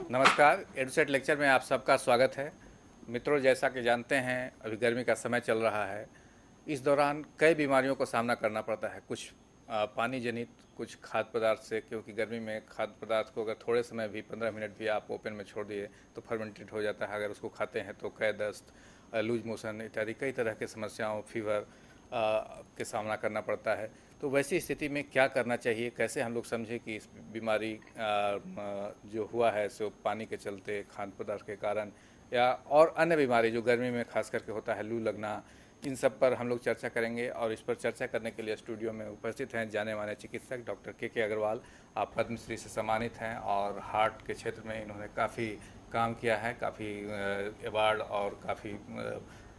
नमस्कार, EDUSAT lecture में आप सबका स्वागत है। मित्रों, जैसा कि जानते हैं अभी गर्मी का समय चल रहा है। इस दौरान कई बीमारियों को सामना करना पड़ता है, कुछ पानी जनित, कुछ खाद्य पदार्थ से, क्योंकि गर्मी में खाद्य पदार्थ को अगर थोड़े समय भी 15 मिनट भी आप ओपन में छोड़ दिए तो फर्मेंटेड हो जाता है। अगर उसको खाते हैं तो कै दस्त, लूज मोशन इत्यादि कई तरह के समस्याओं, फीवर के सामना करना पड़ता है। तो वैसी स्थिति में क्या करना चाहिए, कैसे हम लोग समझें कि इस बीमारी जो हुआ है सो पानी के चलते, खाद्य पदार्थ के कारण या और अन्य बीमारी जो गर्मी में खास करके होता है, लू लगना, इन सब पर हम लोग चर्चा करेंगे। और इस पर चर्चा करने के लिए स्टूडियो में उपस्थित हैं जाने माने चिकित्सक डॉक्टर के अग्रवाल। आप पद्मश्री से सम्मानित हैं और हार्ट के क्षेत्र में इन्होंने काफ़ी काम किया है, काफ़ी अवार्ड और काफ़ी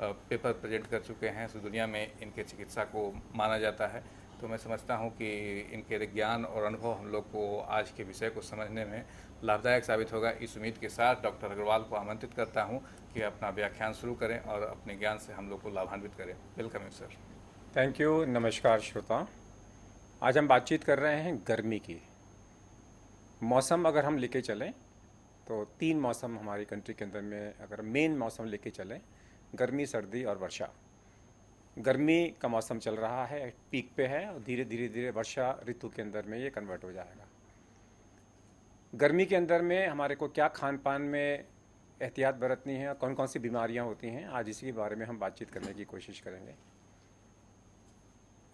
पेपर प्रेजेंट कर चुके हैं। तो दुनिया में इनके चिकित्सा को माना जाता है। तो मैं समझता हूं कि इनके ज्ञान और अनुभव हम लोग को आज के विषय को समझने में लाभदायक साबित होगा। इस उम्मीद के साथ डॉक्टर अग्रवाल को आमंत्रित करता हूं कि अपना व्याख्यान शुरू करें और अपने ज्ञान से हम लोग को लाभान्वित करें। Welcome sir. Thank you. नमस्कार श्रोता। आज हम बातचीत कर रहे हैं गर्मी की। मौसम अगर हम लेके चलें तो 3 मौसम हमारी कंट्री के अंदर में अगर मेन मौसम लेके चलें, गर्मी, सर्दी और वर्षा। गर्मी का मौसम चल रहा है, पीक पे है और धीरे धीरे धीरे वर्षा ऋतु के अंदर में ये कन्वर्ट हो जाएगा। गर्मी के अंदर में हमारे को क्या खान पान में एहतियात बरतनी है और कौन कौन सी बीमारियां होती हैं, आज इसी के बारे में हम बातचीत करने की कोशिश करेंगे।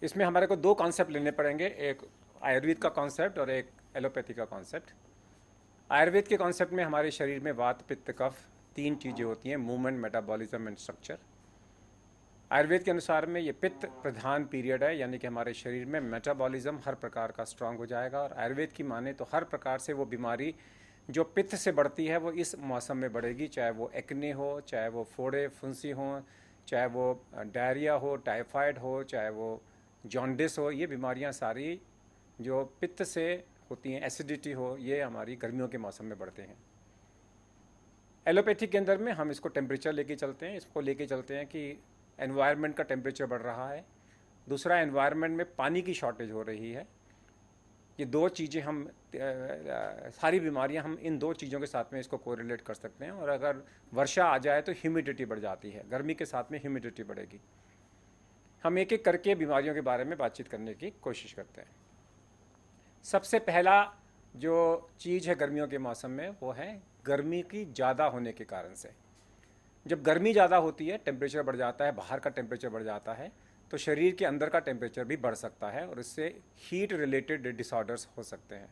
इसमें हमारे को 2 कॉन्सेप्ट लेने पड़ेंगे, एक आयुर्वेद का कॉन्सेप्ट और एक एलोपैथी का कॉन्सेप्ट। आयुर्वेद के कॉन्सेप्ट में हमारे शरीर में वात, पित्त, कफ 3 चीज़ें होती हैं, movement, metabolism and structure. Ayurveda के अनुसार में ये पित्त प्रधान पीरियड है, यानी कि हमारे शरीर में मेटाबॉलिज्म हर प्रकार का स्ट्रांग हो जाएगा। और आयुर्वेद की माने तो हर प्रकार से वो बीमारी जो पित्त से बढ़ती है वो इस मौसम में बढ़ेगी, चाहे वो एक्ने हो, चाहे वो फोड़े फुंसी हो, चाहे वो डायरिया हो, टाइफाइड हो, चाहे वो जॉन्डिस हो। ये बीमारियां सारी जो पित्त से होती हैं, एसिडिटी हो, ये हमारी गर्मियों के मौसम में बढ़ते हैं। एलोपैथी के अंदर में हम इसको टेम्परेचर लेके चलते हैं, इसको लेके चलते हैं कि एनवायरनमेंट का टेम्परेचर बढ़ रहा है, दूसरा एनवायरनमेंट में पानी की शॉर्टेज हो रही है। ये 2 चीज़ें हम सारी बीमारियां हम इन 2 चीज़ों के साथ में इसको कोरिलेट कर सकते हैं। और अगर वर्षा आ जाए तो ह्यूमिडिटी बढ़ जाती है, गर्मी के साथ में ह्यूमिडिटी बढ़ेगी। हम एक एक करके बीमारियों के बारे में बातचीत करने की कोशिश करते हैं। सबसे पहला जो चीज़ है गर्मियों के मौसम में वो है गर्मी की ज़्यादा होने के कारण से। जब गर्मी ज़्यादा होती है, टेम्परेचर बढ़ जाता है, बाहर का टेम्परेचर बढ़ जाता है, तो शरीर के अंदर का टेम्परेचर भी बढ़ सकता है और इससे हीट रिलेटेड डिसऑर्डर्स हो सकते हैं।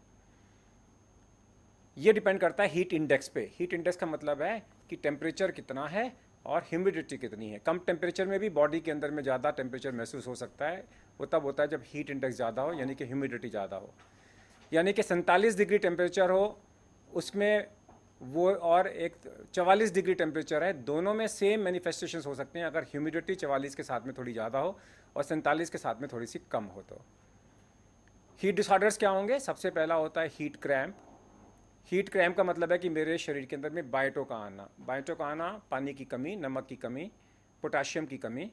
ये डिपेंड करता है हीट इंडेक्स पे। हीट इंडेक्स का मतलब है कि टेम्परेचर कितना है और ह्यूमिडिटी कितनी है। कम टेम्परेचर में भी बॉडी के अंदर में ज़्यादा टेम्परेचर महसूस हो सकता है, वो तब होता है जब हीट इंडेक्स ज़्यादा हो, यानी कि ह्यूमिडिटी ज़्यादा हो। यानी कि 47 डिग्री टेम्परेचर हो उसमें वो और एक 44 डिग्री टेम्परेचर है, दोनों में सेम मैनिफेस्टेशंस हो सकते हैं अगर ह्यूमिडिटी 44 के साथ में थोड़ी ज़्यादा हो और 47 के साथ में थोड़ी सी कम हो। तो हीट डिसऑर्डर्स क्या होंगे? सबसे पहला होता है हीट क्रैम्प। हीट क्रैम्प का मतलब है कि मेरे शरीर के अंदर में बाइटों का आना। बाइटों का आना, पानी की कमी, नमक की कमी, पोटाशियम की कमी।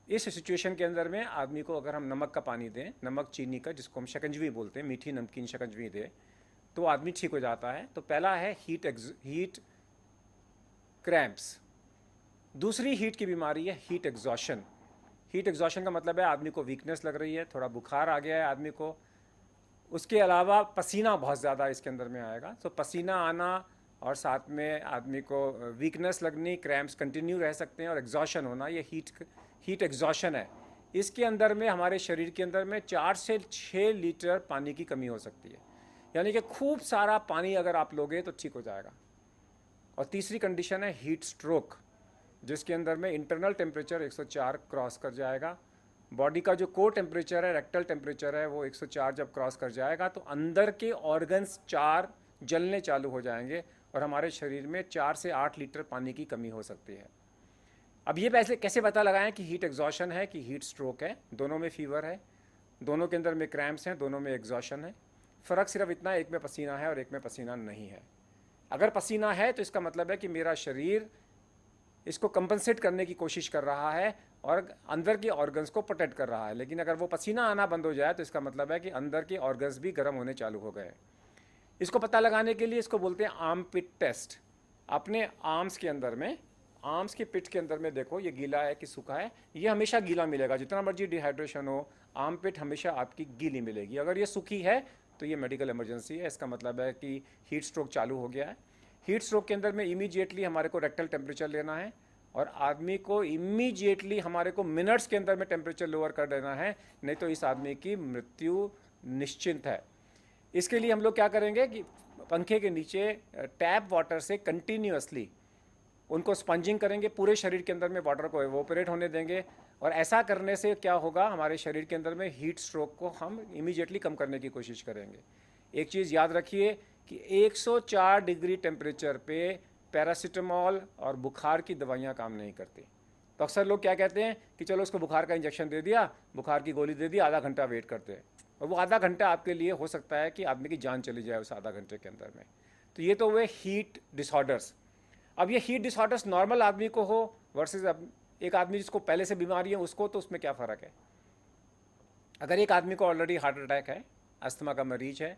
इस सिचुएशन के अंदर में आदमी को अगर हम नमक का पानी दें, नमक चीनी का, जिसको हम शकंजवी बोलते हैं, मीठी नमकीन शकंजवी दें, तो आदमी ठीक हो जाता है। तो पहला है हीट क्रैम्प्स। दूसरी हीट की बीमारी है हीट एग्जॉशन। हीट एग्जॉशन का मतलब है आदमी को वीकनेस लग रही है, थोड़ा बुखार आ गया है आदमी को। उसके अलावा पसीना बहुत ज़्यादा इसके अंदर में आएगा। तो पसीना आना और साथ में आदमी को वीकनेस लगनी, क्रैम्प्स कंटिन्यू रह सकते हैं और एग्जॉशन होना, ये हीट एग्जॉशन है। इसके अंदर में हमारे शरीर के अंदर में 4 से 6 लीटर पानी की कमी हो सकती है, यानी कि खूब सारा पानी अगर आप लोगे तो ठीक हो जाएगा। और तीसरी कंडीशन है हीट स्ट्रोक, जिसके अंदर में इंटरनल टेम्परेचर 104 क्रॉस कर जाएगा। बॉडी का जो कोर टेम्परेचर है, रेक्टल टेम्परेचर है, वो 104 जब क्रॉस कर जाएगा तो अंदर के ऑर्गन्स 4 जलने चालू हो जाएंगे और हमारे शरीर में 4 से 8 लीटर पानी की कमी हो सकती है। अब ये कैसे पता लगाएं कि हीट एग्जॉशन है कि हीट स्ट्रोक है? दोनों में फीवर है, दोनों के अंदर में क्रैम्प्स हैं, दोनों में एग्जॉशन है। फ़र्क सिर्फ इतना, एक में पसीना है और एक में पसीना नहीं है। अगर पसीना है तो इसका मतलब है कि मेरा शरीर इसको कंपनसेट करने की कोशिश कर रहा है और अंदर के ऑर्गन्स को प्रोटेक्ट कर रहा है। लेकिन अगर वो पसीना आना बंद हो जाए तो इसका मतलब है कि अंदर के ऑर्गन्स भी गर्म होने चालू हो गए। इसको पता लगाने के लिए इसको बोलते हैं आर्म पिट टेस्ट। अपने आर्म्स के अंदर में, आर्म्स के पिट के अंदर में देखो ये गीला है कि सूखा है। ये हमेशा गीला मिलेगा, जितना मर्जी डिहाइड्रेशन हो, आर्म पिट हमेशा आपकी गीली मिलेगी। अगर ये सूखी है तो ये मेडिकल इमरजेंसी है, इसका मतलब है कि हीट स्ट्रोक चालू हो गया है। हीट स्ट्रोक के अंदर में इमीडिएटली हमारे को रेक्टल टेम्परेचर लेना है और आदमी को इमीडिएटली हमारे को मिनट्स के अंदर में टेम्परेचर लोअर कर देना है, नहीं तो इस आदमी की मृत्यु निश्चिंत है। इसके लिए हम लोग क्या करेंगे कि पंखे के नीचे टैप वाटर से कंटिन्यूअसली उनको स्पंजिंग करेंगे, पूरे शरीर के अंदर में वाटर को एवोपरेट होने देंगे। और ऐसा करने से क्या होगा, हमारे शरीर के अंदर में हीट स्ट्रोक को हम इमीडिएटली कम करने की कोशिश करेंगे। एक चीज़ याद रखिए कि 104 डिग्री टेम्परेचर पे पैरासीटामॉल और बुखार की दवाइयाँ काम नहीं करती। तो अक्सर लोग क्या कहते हैं कि चलो उसको बुखार का इंजेक्शन दे दिया, बुखार की गोली दे दी, आधा घंटा वेट करते हैं, और वो आधा घंटा आपके लिए हो सकता है कि आदमी की जान चली जाए उस आधा घंटे के अंदर में। तो ये तो हुए हीट डिसऑर्डर्स। अब ये हीट डिसऑर्डर्स नॉर्मल आदमी को हो वर्सेस अब एक आदमी जिसको पहले से बीमारी है उसको, तो उसमें क्या फ़र्क है। अगर एक आदमी को ऑलरेडी हार्ट अटैक है, अस्थमा का मरीज है,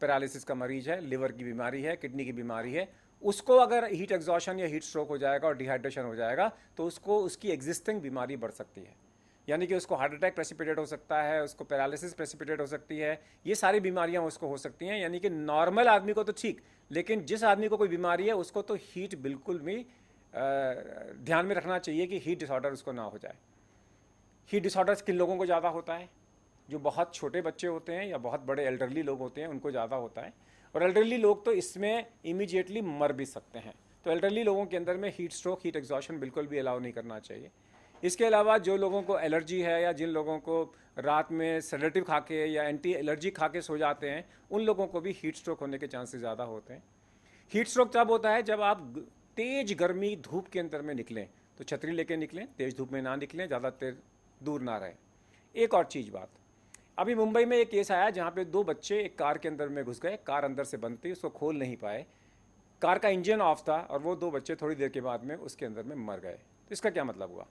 पैरालिसिस का मरीज है, लिवर की बीमारी है, किडनी की बीमारी है, उसको अगर हीट एग्जॉशन या हीट स्ट्रोक हो जाएगा और डिहाइड्रेशन हो जाएगा तो उसको उसकी एग्जिस्टिंग बीमारी बढ़ सकती है। यानी कि उसको हार्ट अटैक प्रेसिपिटेट हो सकता है, उसको पैरालिसिस प्रेसिपिटेट हो सकती है, ये सारी बीमारियां उसको हो सकती हैं। यानी कि नॉर्मल आदमी को तो ठीक, लेकिन जिस आदमी को कोई बीमारी है उसको तो हीट बिल्कुल भी ध्यान में रखना चाहिए कि हीट डिसऑर्डर उसको ना हो जाए। हीट डिसऑर्डर्स किन लोगों को ज़्यादा होता है, जो बहुत छोटे बच्चे होते हैं या बहुत बड़े एल्डरली लोग होते हैं उनको ज़्यादा होता है। और एल्डरली लोग तो इसमें इमीडिएटली मर भी सकते हैं। तो एल्डरली लोगों के अंदर में हीट स्ट्रोक, हीट एग्जॉशन बिल्कुल भी अलाउ नहीं करना चाहिए। इसके अलावा जो लोगों को एलर्जी है या जिन लोगों को रात में सेडेटिव खा के या एंटी एलर्जी खा के सो जाते हैं, उन लोगों को भी हीट स्ट्रोक होने के चांसेस ज़्यादा होते हैं। हीट स्ट्रोक तब होता है जब आप तेज गर्मी धूप के अंदर में निकलें, तो छतरी लेके निकलें, तेज धूप में ना निकलें, ज़्यादा देर दूर ना रहें। एक और चीज़ बात, अभी मुंबई में एक केस आया जहाँ पे 2 बच्चे एक कार के अंदर में घुस गए, कार अंदर से बंद थी, उसको खोल नहीं पाए, कार का इंजन ऑफ था और वो 2 बच्चे थोड़ी देर के बाद में उसके अंदर में मर गए। तो इसका क्या मतलब हुआ,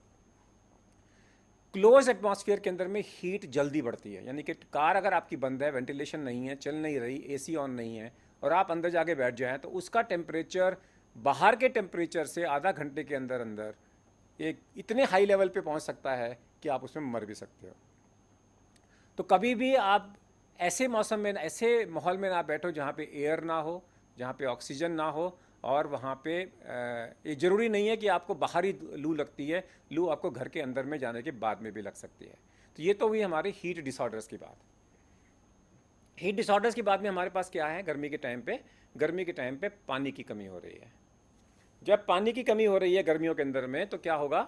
क्लोज एटमॉस्फेयर के अंदर में हीट जल्दी बढ़ती है। यानी कि कार अगर आपकी बंद है, वेंटिलेशन नहीं है, चल नहीं रही, एसी ऑन नहीं है, और आप अंदर जाके बैठ जाएं तो उसका टेम्परेचर बाहर के टेम्परेचर से आधा घंटे के अंदर अंदर एक इतने हाई लेवल पे पहुंच सकता है कि आप उसमें मर भी सकते हो। तो कभी भी आप ऐसे मौसम में, ऐसे माहौल में ना बैठो जहाँ पे एयर ना हो, जहाँ पे ऑक्सीजन ना हो, और वहाँ पे ये ज़रूरी नहीं है कि आपको बाहर ही लू लगती है, लू आपको घर के अंदर में जाने के बाद में भी लग सकती है। तो ये तो हुई हमारी हीट डिसऑर्डर्स की बात। हीट डिसऑर्डर्स के बाद में हमारे पास क्या है, गर्मी के टाइम पे, गर्मी के टाइम पे पानी की कमी हो रही है। जब पानी की कमी हो रही है गर्मियों के अंदर में, तो क्या होगा,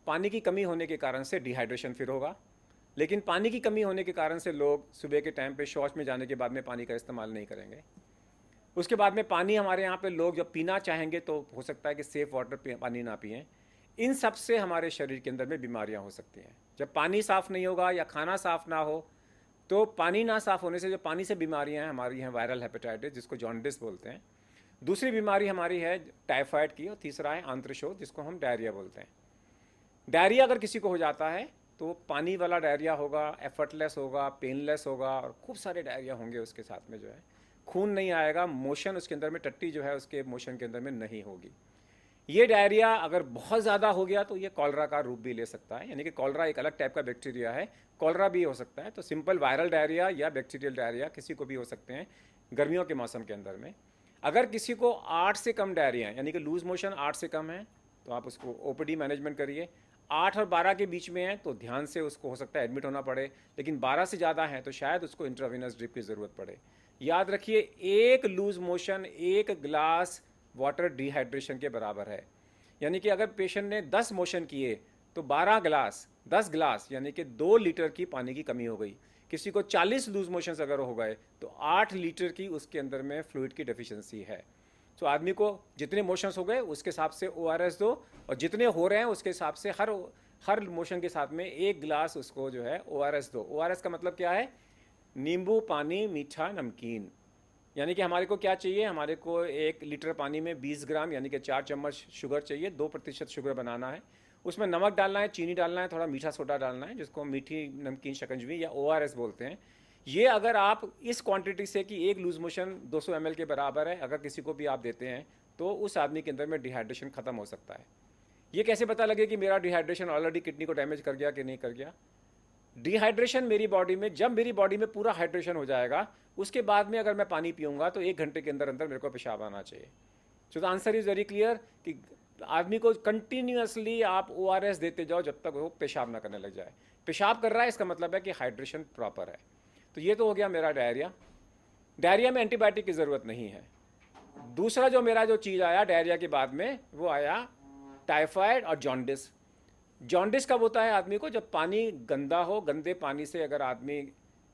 पानी की कमी होने के कारण से डिहाइड्रेशन फिर होगा। लेकिन पानी की कमी होने के कारण से लोग सुबह के टाइम पे शौच में जाने के बाद में पानी का इस्तेमाल नहीं करेंगे। उसके बाद में पानी हमारे यहाँ पे लोग जब पीना चाहेंगे तो हो सकता है कि सेफ़ वाटर पानी ना पिएं। इन सब से हमारे शरीर के अंदर में बीमारियाँ हो सकती हैं। जब पानी साफ़ नहीं होगा या खाना साफ़ ना हो, तो पानी ना साफ़ होने से जो पानी से बीमारियाँ हैं हमारी हैं, वायरल हेपेटाइटिस जिसको जॉन्डिस बोलते हैं, दूसरी बीमारी हमारी है टाइफाइड की, और तीसरा है आंत्रशोथ जिसको हम डायरिया बोलते हैं। डायरिया अगर किसी को हो जाता है तो पानी वाला डायरिया होगा, एफर्टलेस होगा, पेनलेस होगा, और खूब सारे डायरिया होंगे उसके साथ में, जो है खून नहीं आएगा, मोशन उसके अंदर में, टट्टी जो है उसके मोशन के अंदर में नहीं होगी। ये डायरिया अगर बहुत ज़्यादा हो गया तो ये कॉलरा का रूप भी ले सकता है। यानी कि कॉलरा एक अलग टाइप का बैक्टीरिया है, कॉलरा भी हो सकता है। तो सिंपल वायरल डायरिया या बैक्टीरियल डायरिया किसी को भी हो सकते हैं गर्मियों के मौसम के अंदर में। अगर किसी को 8 से कम डायरिया है, यानी कि लूज मोशन 8 से कम है, तो आप उसको ओपीडी मैनेजमेंट करिए। 8 और 12 के बीच में है तो ध्यान से उसको हो सकता है एडमिट होना पड़े, लेकिन 12 से ज़्यादा है तो शायद उसको इंट्रावेनस ड्रिप की ज़रूरत पड़े। याद रखिए, एक लूज मोशन 1 गिलास वाटर डिहाइड्रेशन के बराबर है। यानी कि अगर पेशेंट ने 10 मोशन किए तो 12 गिलास, 10 गिलास यानी कि 2 लीटर की पानी की कमी हो गई। किसी को 40 लूज मोशंस अगर हो गए तो 8 लीटर की उसके अंदर में फ्लूइड की डेफिशिएंसी है। तो आदमी को जितने मोशंस हो गए उसके हिसाब से ORS दो, और जितने हो रहे हैं उसके हिसाब से हर मोशन के साथ में 1 गिलास उसको जो है ORS दो। ORS का मतलब क्या है, नींबू पानी मीठा नमकीन। यानी कि हमारे को क्या चाहिए, हमारे को 1 लीटर पानी में 20 ग्राम यानी कि 4 चम्मच शुगर चाहिए, 2% शुगर बनाना है। उसमें नमक डालना है, चीनी डालना है, थोड़ा मीठा सोडा डालना है, जिसको मीठी नमकीन शिकंजवी या ORS बोलते हैं। ये अगर आप इस क्वांटिटी से कि एक लूज मोशन 200 ml के बराबर है, अगर किसी को भी आप देते हैं तो उस आदमी के अंदर में डिहाइड्रेशन खत्म हो सकता है। ये कैसे पता लगे कि मेरा डिहाइड्रेशन ऑलरेडी किडनी को डैमेज कर गया कि नहीं कर गया? डिहाइड्रेशन मेरी बॉडी में, जब मेरी बॉडी में पूरा हाइड्रेशन हो जाएगा, उसके बाद में अगर मैं पानी पीऊँगा तो 1 घंटे के अंदर अंदर मेरे को पेशाब आना चाहिए। So the answer is very clear कि आदमी को कंटिन्यूसली आप ORS देते जाओ जब तक वो पेशाब ना करने लग जाए। पेशाब कर रहा है, इसका मतलब है कि हाइड्रेशन प्रॉपर है। तो ये तो हो गया मेरा डायरिया। डायरिया में एंटीबायोटिक की ज़रूरत नहीं है। दूसरा जो मेरा जो चीज़ आया डायरिया के बाद में, वो आया टाइफाइड और जॉन्डिस। जॉन्डिस कब होता है आदमी को? जब पानी गंदा हो, गंदे पानी से अगर आदमी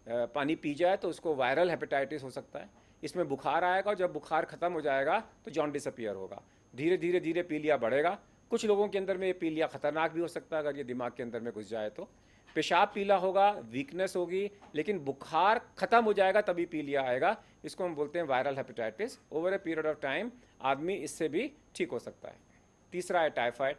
पानी पी जाए तो उसको वायरल हेपेटाइटिस हो सकता है। इसमें बुखार आएगा और जब बुखार ख़त्म हो जाएगा तो जॉन्डिस अपीयर होगा। धीरे धीरे धीरे पीलिया बढ़ेगा। कुछ लोगों के अंदर में ये पीलिया खतरनाक भी हो सकता है अगर ये दिमाग के अंदर में घुस जाए तो। पेशाब पीला होगा, वीकनेस होगी, लेकिन बुखार खत्म हो जाएगा तभी पीलिया आएगा। इसको हम बोलते हैं viral hepatitis. Over a period of time आदमी इससे भी ठीक हो सकता है। तीसरा है टाइफाइड।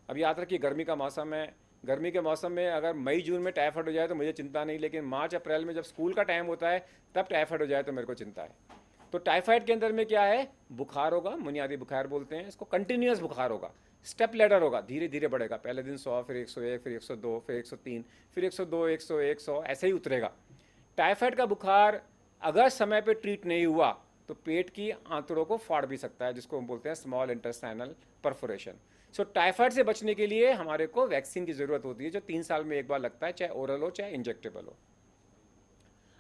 अब याद रखिए गर्मी का मौसम है, गर्मी के मौसम में अगर मई जून में टाइफाइड हो जाए तो मुझे चिंता नहीं, लेकिन मार्च अप्रैल में जब स्कूल का टाइम होता है तब टाइफाइड हो जाए तो मेरे को चिंता है। तो टाइफाइड के अंदर में क्या है? बुखार होगा, बुनियादी बुखार बोलते हैं इसको। कंटिन्यूस बुखार होगा, स्टेप लैडर होगा, धीरे धीरे बढ़ेगा। पहले दिन 100, फिर 101, फिर 102, फिर 103, फिर 102, 101, 100, ऐसे ही उतरेगा। टाइफाइड का बुखार अगर समय पे ट्रीट नहीं हुआ तो पेट की आंतड़ों को फाड़ भी सकता है, जिसको हम बोलते हैं स्मॉल इंटेस्टाइनल परफोरेशन। सो टाइफाइड से बचने के लिए हमारे को वैक्सीन की ज़रूरत होती है, जो 3 साल में एक बार लगता है, चाहे ओरल हो चाहे इंजेक्टेबल हो।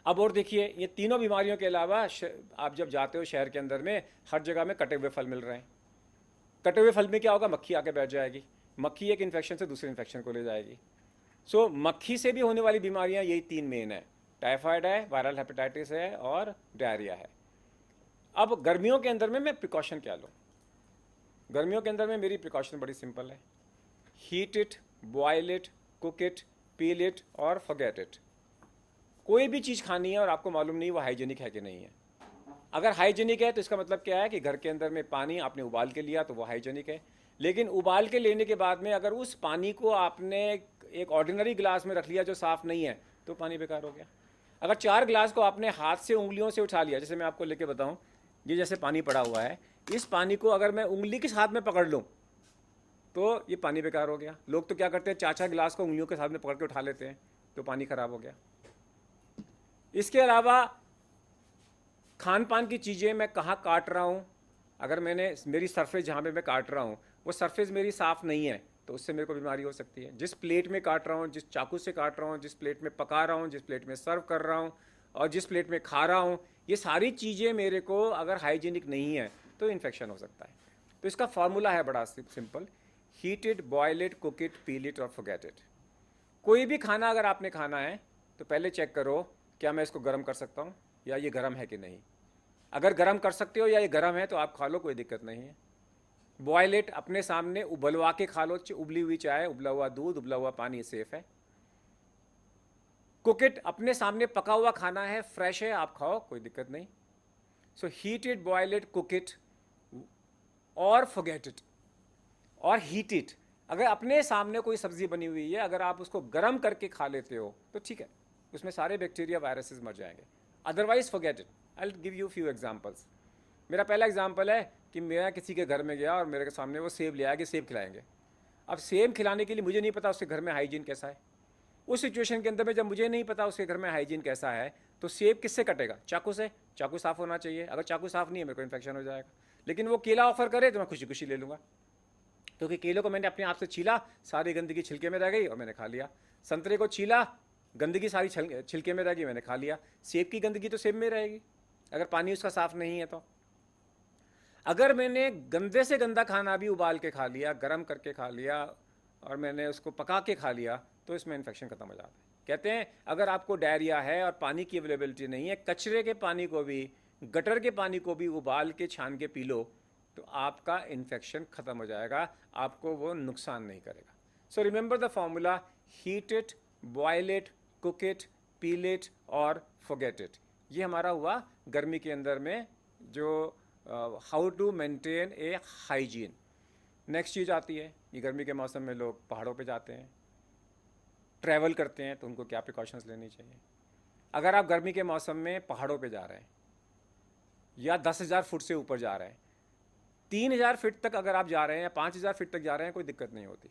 अब और देखिए, ये तीनों बीमारियों के अलावा आप जब जाते हो शहर के अंदर में, हर जगह में कटे हुए फल मिल रहे हैं। कटे हुए फल में क्या होगा? मक्खी आके बैठ जाएगी। मक्खी एक इन्फेक्शन से दूसरे इन्फेक्शन को ले जाएगी। सो मक्खी से भी होने वाली बीमारियां यही 3 मेन है। टाइफाइड है, वायरल हेपेटाइटिस है और डायरिया है। अब गर्मियों के अंदर में मैं प्रिकॉशन क्या लूँ? गर्मियों के अंदर में मेरी प्रिकॉशन बड़ी सिंपल है। Heat it, boil it, cook it, peel it और फॉरगेट इट। कोई भी चीज़ खानी है और आपको मालूम नहीं वो हाइजीनिक है कि नहीं है। अगर हाइजीनिक है तो इसका मतलब क्या है कि घर के अंदर में पानी आपने उबाल के लिया तो वो हाइजीनिक है। लेकिन उबाल के लेने के बाद में अगर उस पानी को आपने एक ऑर्डिनरी ग्लास में रख लिया जो साफ़ नहीं है तो पानी बेकार हो गया। अगर 4 ग्लास को आपने हाथ से, उंगलियों से उठा लिया, जैसे मैं आपको लेके बताऊं, ये जैसे पानी पड़ा हुआ है, इस पानी को अगर मैं उंगली के साथ में पकड़ लूँ तो ये पानी बेकार हो गया। लोग तो क्या करते हैं, 4-4 गिलास को उंगलियों के साथ में पकड़ के उठा लेते हैं तो पानी खराब हो गया। इसके अलावा खान पान की चीज़ें मैं कहाँ काट रहा हूँ, अगर मैंने मेरी सरफेस जहाँ पे मैं काट रहा हूँ वो सरफेस मेरी साफ़ नहीं है तो उससे मेरे को बीमारी हो सकती है। जिस प्लेट में काट रहा हूँ, जिस चाकू से काट रहा हूँ, जिस प्लेट में पका रहा हूँ, जिस प्लेट में सर्व कर रहा हूँ और जिस प्लेट में खा रहा हूँ, ये सारी चीज़ें मेरे को अगर हाइजीनिक नहीं है तो इन्फेक्शन हो सकता है। तो इसका फार्मूला है बड़ा simple, heat it, boil it, cook it, peel it और फॉरगेट इट। कोई भी खाना अगर आपने खाना है तो पहले चेक करो क्या मैं इसको गर्म कर सकता हूँ या ये गर्म है कि नहीं। अगर गर्म कर सकते हो या ये गर्म है तो आप खा लो, कोई दिक्कत नहीं है। बॉयल इट, अपने सामने उबलवा के खा लो, उबली हुई चाय, उबला हुआ दूध, उबला हुआ पानी सेफ है। कुक इट, अपने सामने पका हुआ खाना है, फ्रेश है, आप खाओ, कोई दिक्कत नहीं। So heat it, boil it, cook it और फॉरगेट इट और हीट इट। अगर अपने सामने कोई सब्जी बनी हुई है, अगर आप उसको गर्म करके खा लेते हो तो ठीक है, उसमें सारे बैक्टीरिया वायरसेस मर जाएंगे। Otherwise forget it. I will give you few examples. मेरा पहला एग्जांपल है कि मैं किसी के घर में गया और मेरे सामने वो सेब ले आया कि सेब खिलाएंगे। अब सेब खिलाने के लिए मुझे नहीं पता उसके घर में हाइजीन कैसा है। उस सिचुएशन के अंदर में जब मुझे नहीं पता उसके घर में हाइजीन कैसा है तो सेब किससे कटेगा? चाकू से। चाकू साफ़ होना चाहिए। अगर चाकू साफ़ नहीं है मेरे को इन्फेक्शन हो जाएगा। लेकिन वो केला ऑफर करे तो मैं खुशी खुशी ले लूँगा, क्योंकि केले को मैंने अपने आप से छीला, सारी गंदगी छिलके में रह गई और मैंने खा लिया। संतरे को छीला, गंदगी सारी छिलके में रह गई, मैंने खा लिया। सेब की गंदगी तो सेब में रहेगी अगर पानी उसका साफ़ नहीं है तो। अगर मैंने गंदे से गंदा खाना भी उबाल के खा लिया, गर्म करके खा लिया और मैंने उसको पका के खा लिया तो इसमें इन्फेक्शन खत्म हो जाता है। कहते हैं अगर आपको डायरिया है और पानी की अवेलेबिलिटी नहीं है, कचरे के पानी को भी, गटर के पानी को भी उबाल के छान के पी लो तो आपका इन्फेक्शन खत्म हो जाएगा, आपको वो नुकसान नहीं करेगा। So remember the formula, heat it, boil it, cook it, peel it और फॉरगेट इट। ये हमारा हुआ गर्मी के अंदर में जो how to maintain a hygiene. Next चीज़ आती है ये गर्मी के मौसम में लोग पहाड़ों पे जाते हैं, ट्रैवल करते हैं, तो उनको क्या प्रिकॉशंस लेनी चाहिए। अगर आप गर्मी के मौसम में पहाड़ों पे जा रहे हैं या 10,000 फुट से ऊपर जा रहे हैं, 3,000 फीट तक अगर आप जा रहे हैं या 5,000 फीट तक जा रहे हैं, कोई दिक्कत नहीं होती।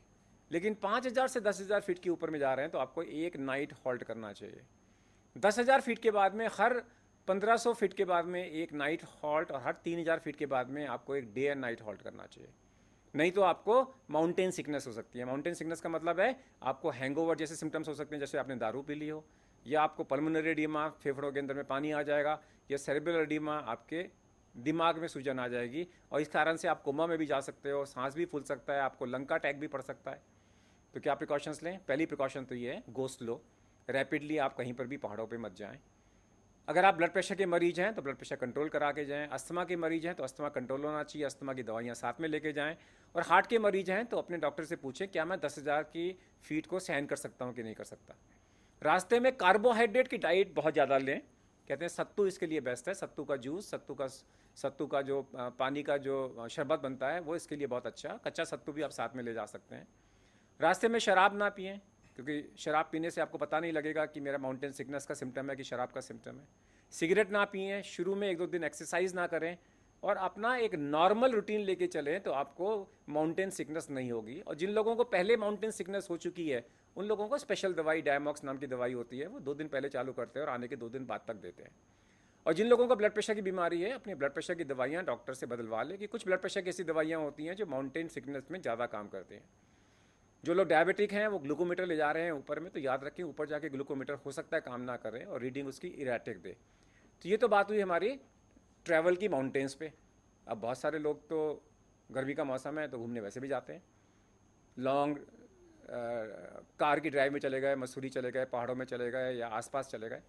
लेकिन 5,000 से 10,000 फीट के ऊपर में जा रहे हैं तो आपको एक नाइट हॉल्ट करना चाहिए। 10,000 फीट के बाद में हर 1,500 फीट के बाद में एक नाइट हॉल्ट, और हर 3,000 फीट के बाद में आपको एक डे एंड नाइट हॉल्ट करना चाहिए। नहीं तो आपको माउंटेन सिकनेस हो सकती है। माउंटेन सिकनेस का मतलब है आपको हैंगओवर जैसे सिम्टम्स हो सकते हैं, जैसे आपने दारू पी ली हो, या आपको पल्मोनरी एडिमा, फेफड़ों के अंदर में पानी आ जाएगा, या सेरेब्रल एडिमा, आपके दिमाग में सूजन आ जाएगी, और इस कारण से आप कोमा में भी जा सकते हो, सांस भी फूल सकता है, आपको लंग का अटैक भी पड़ सकता है। तो क्या प्रिकॉशंस लें? पहली प्रिकॉशन तो ये है, गो स्लो, रैपिडली आप कहीं पर भी पहाड़ों पे मत जाएं। अगर आप ब्लड प्रेशर के मरीज हैं तो ब्लड प्रेशर कंट्रोल करा के जाएं। अस्थमा के मरीज हैं तो अस्थमा कंट्रोल होना चाहिए, अस्थमा की दवाइयाँ साथ में लेके जाएं। और हार्ट के मरीज हैं तो अपने डॉक्टर से पूछें क्या मैं 10,000 की फीट को सहन कर सकता हूँ कि नहीं कर सकता। रास्ते में कार्बोहाइड्रेट की डाइट बहुत ज़्यादा लें। कहते हैं सत्तू इसके लिए बेस्ट है, सत्तू का जूस, सत्तू का जो पानी का जो शरबत बनता है वो इसके लिए बहुत अच्छा। कच्चा सत्तू भी आप साथ में ले जा सकते हैं। रास्ते में शराब ना पिएं, क्योंकि शराब पीने से आपको पता नहीं लगेगा कि मेरा माउंटेन सिकनेस का सिम्टम है कि शराब का सिम्टम है। सिगरेट ना पिएं, शुरू में 1-2 दिन एक्सरसाइज ना करें, और अपना एक नॉर्मल रूटीन लेके चलें तो आपको माउंटेन सिकनेस नहीं होगी। और जिन लोगों को पहले माउंटेन सिकनेस हो चुकी है उन लोगों को स्पेशल दवाई, डायमॉक्स नाम की दवाई होती है, वो 2 दिन पहले चालू करते हैं और आने के 2 दिन बाद तक देते हैं। और जिन लोगों को ब्लड प्रेशर की बीमारी है, अपनी ब्लड प्रेशर की दवाइयाँ डॉक्टर से बदलवा लें, कि कुछ ब्लड प्रेशर की ऐसी दवाइयाँ होती हैं जो माउंटेन सिकनेस में ज़्यादा काम करते हैं। जो लोग डायबिटिक हैं वो ग्लूकोमीटर ले जा रहे हैं ऊपर में, तो याद रखें ऊपर जाके ग्लूकोमीटर हो सकता है काम ना करें और रीडिंग उसकी इरेटिक दे। तो ये तो बात हुई हमारी ट्रैवल की माउंटेन्स पे। अब बहुत सारे लोग तो गर्मी का मौसम है तो घूमने वैसे भी जाते हैं, लॉन्ग कार की ड्राइव में चले गए, मसूरी चले गए, पहाड़ों में चले गए, या आसपास चले गए।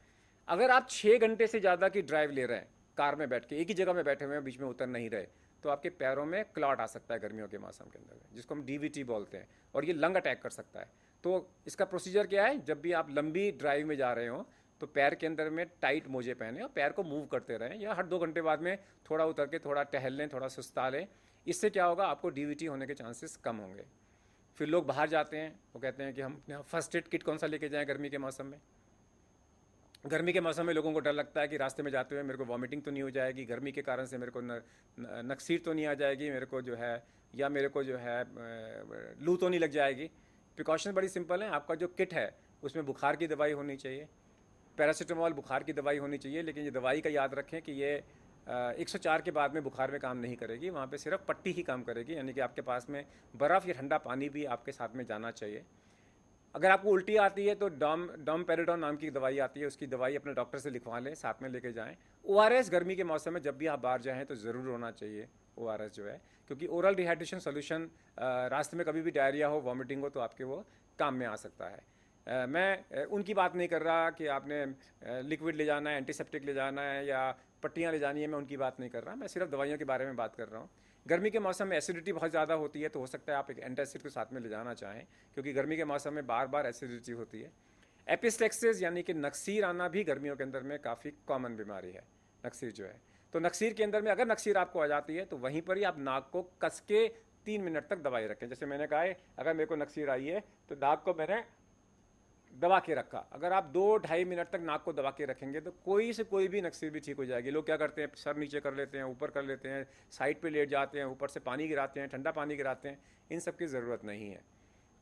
अगर आप 6 घंटे से ज़्यादा की ड्राइव ले रहे हैं कार में बैठ के, एक ही जगह में बैठे हुए हैं, बीच में उतर नहीं रहे, तो आपके पैरों में क्लॉट आ सकता है गर्मियों के मौसम के अंदर, जिसको हम डीवीटी बोलते हैं, और ये लंग अटैक कर सकता है। तो इसका प्रोसीजर क्या है? जब भी आप लंबी ड्राइव में जा रहे हो तो पैर के अंदर में टाइट मोजे पहने और पैर को मूव करते रहें, या हर 2 घंटे बाद में थोड़ा उतर के थोड़ा टहल लें, थोड़ा सुस्ता लें। इससे क्या होगा, आपको डीवीटी होने के चांसेस कम होंगे। फिर लोग बाहर जाते हैं, वो कहते हैं कि हम अपने फर्स्ट एड किट कौन सा लेके जाएं गर्मी के मौसम में। गर्मी के मौसम में लोगों को डर लगता है कि रास्ते में जाते हुए मेरे को वॉमिटिंग तो नहीं हो जाएगी, गर्मी के कारण से मेरे को नक्सीर तो नहीं आ जाएगी मेरे को जो है, या मेरे को जो है लू तो नहीं लग जाएगी। प्रिकॉशन बड़ी सिंपल है। आपका जो किट है उसमें बुखार की दवाई होनी चाहिए, पैरासीटामॉल बुखार की दवाई होनी चाहिए, लेकिन ये दवाई का याद रखें कि ये 104 के बाद में बुखार में काम नहीं करेगी, वहाँ पे सिर्फ पट्टी ही काम करेगी, यानी कि आपके पास में बर्फ़ या ठंडा पानी भी आपके साथ में जाना चाहिए। अगर आपको उल्टी आती है तो डॉमपेरिडोन नाम की दवाई आती है, उसकी दवाई अपने डॉक्टर से लिखवा लें, साथ में लेके जाएं। ओआरएस गर्मी के मौसम में जब भी आप बाहर जाएं तो ज़रूर होना चाहिए ओआरएस जो है, क्योंकि ओरल डिहाइड्रेशन सोल्यूशन, रास्ते में कभी भी डायरिया हो, वॉमिटिंग हो, तो आपके वो काम में आ सकता है। मैं उनकी बात नहीं कर रहा कि आपने लिक्विड ले जाना है, एंटीसेप्टिक ले जाना है, या पट्टियाँ ले जानी है, मैं उनकी बात नहीं कर रहा। मैं सिर्फ दवाइयों के बारे में बात कर रहा हूँ। गर्मी के मौसम में एसिडिटी बहुत ज़्यादा होती है, तो हो सकता है आप एक एंटासिड को साथ में ले जाना चाहें, क्योंकि गर्मी के मौसम में बार बार एसिडिटी होती है। एपिस्टेक्सिस यानी कि नक्सीर आना भी गर्मियों के अंदर में काफ़ी कॉमन बीमारी है, नक्सीर जो है। तो नक्सीर के अंदर में अगर नक्सीर आपको आ जाती है तो वहीं पर ही आप नाक को कस के 3 मिनट तक दबाए रखें। जैसे मैंने कहा है, अगर मेरे को नक्सीर आई है तो नाक को मैंने दबा के रखा। अगर आप 2-2.5 मिनट तक नाक को दबा के रखेंगे तो कोई से कोई भी नक्सीर भी ठीक हो जाएगी। लोग क्या करते हैं, सर नीचे कर लेते हैं, ऊपर कर लेते हैं, साइड पे लेट जाते हैं, ऊपर से पानी गिराते हैं, ठंडा पानी गिराते हैं। इन सब की ज़रूरत नहीं है।